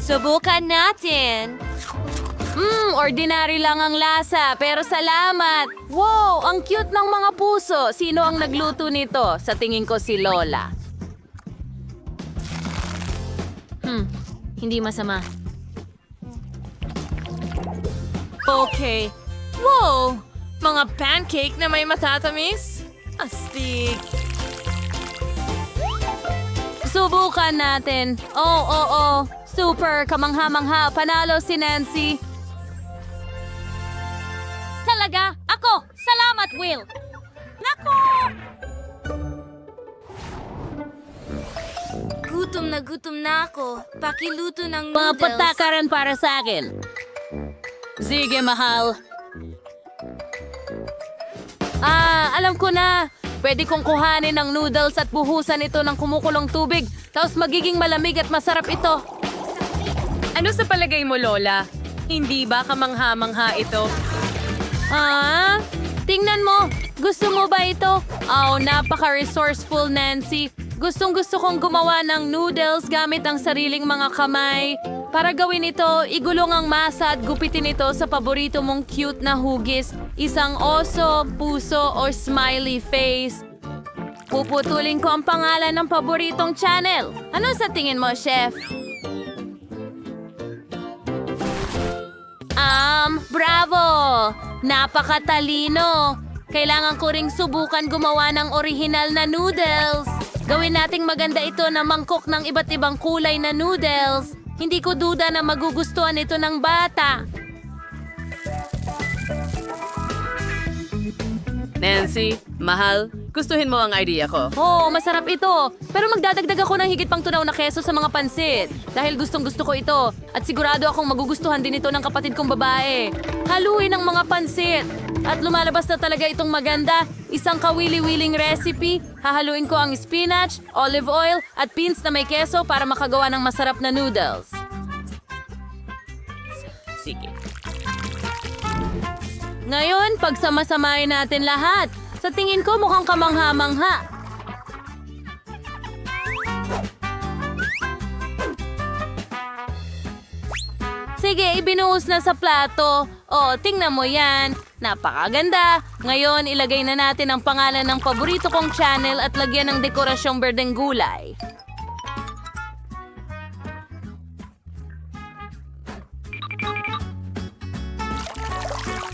Subukan natin. Ordinary lang ang lasa, pero salamat. Wow, ang cute ng mga puso. Sino ang nagluto nito? Sa tingin ko si Lola. Hindi masama. Okay. Wow! Mga pancake na may matatamis? Astig! Subukan natin. Oo. Super, kamangha-mangha. Panalo si Nancy. Talaga? Ako! Salamat, Will! Nako! Gutom na ako. Pakiluto ng Mga noodles. patakaran para sa akin. Sige, mahal. Alam ko na. Pwede kong kuhanin ng noodles at buhusan ito ng kumukulong tubig. Tapos magiging malamig at masarap ito. Ano sa palagay mo, Lola? Hindi ba kamangha-mangha ito? Tingnan mo. Gusto mo ba ito? Oh, napaka-resourceful, Nancy. Gustong-gusto kong gumawa ng noodles gamit ang sariling mga kamay. Para gawin ito, igulong ang masa at gupitin ito sa paborito mong cute na hugis. Isang oso, puso o smiley face. Puputulin ko ang pangalan ng paboritong channel. Ano sa tingin mo, Chef? Bravo! Napakatalino! Kailangan ko ring subukan gumawa ng orihinal na noodles. Gawin nating maganda ito na mangkok ng iba't ibang kulay na noodles. Hindi ko duda na magugustuhan ito ng bata. Nancy, mahal, gustuhin mo ang idea ko. Oo, masarap ito. Pero magdadagdag ako ng higit pang tunaw na keso sa mga pansit. Dahil gustong-gusto ko ito. At sigurado akong magugustuhan din ito ng kapatid kong babae. Haluin ang mga pansit. At lumalabas na talaga itong maganda. Isang kawili-wiling recipe. Hahaluin ko ang spinach, olive oil, at beans na may keso para makagawa ng masarap na noodles. Sige. Ngayon, pagsama-samahin natin lahat. Sa tingin ko, mukhang kamangha-mangha. Sige, ibinuhos na sa plato. O, tingnan mo yan. Napakaganda. Ngayon, ilagay na natin ang pangalan ng paborito kong channel at lagyan ng dekorasyong berdeng gulay.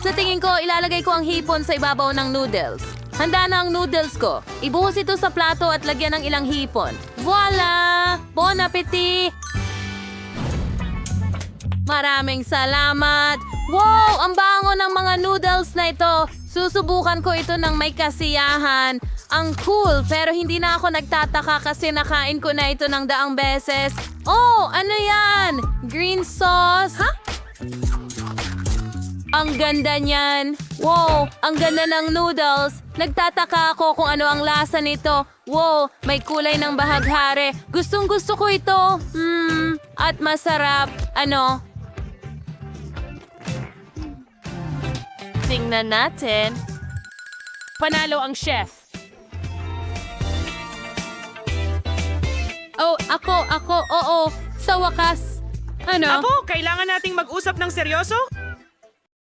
Sa tingin ko, ilalagay ko ang hipon sa ibabaw ng noodles. Handa na ang noodles ko. Ibuhos ito sa plato at lagyan ng ilang hipon. Voila! Bon appetit! Maraming salamat! Wow! Ang bango ng mga noodles na ito. Susubukan ko ito ng may kasiyahan. Ang cool, pero hindi na ako nagtataka kasi nakain ko na ito ng daang beses. Oh! Ano yan? Green sauce? Ha? Ang ganda niyan. Wow, ang ganda ng noodles. Nagtataka ako kung ano ang lasa nito. Wow, may kulay ng bahaghari. Gustong-gusto ko ito. At masarap. Ano? Tingnan natin. Panalo ang chef. Oh, ako, oo. Sa wakas. Ano? Ako, kailangan nating mag-usap ng seryoso?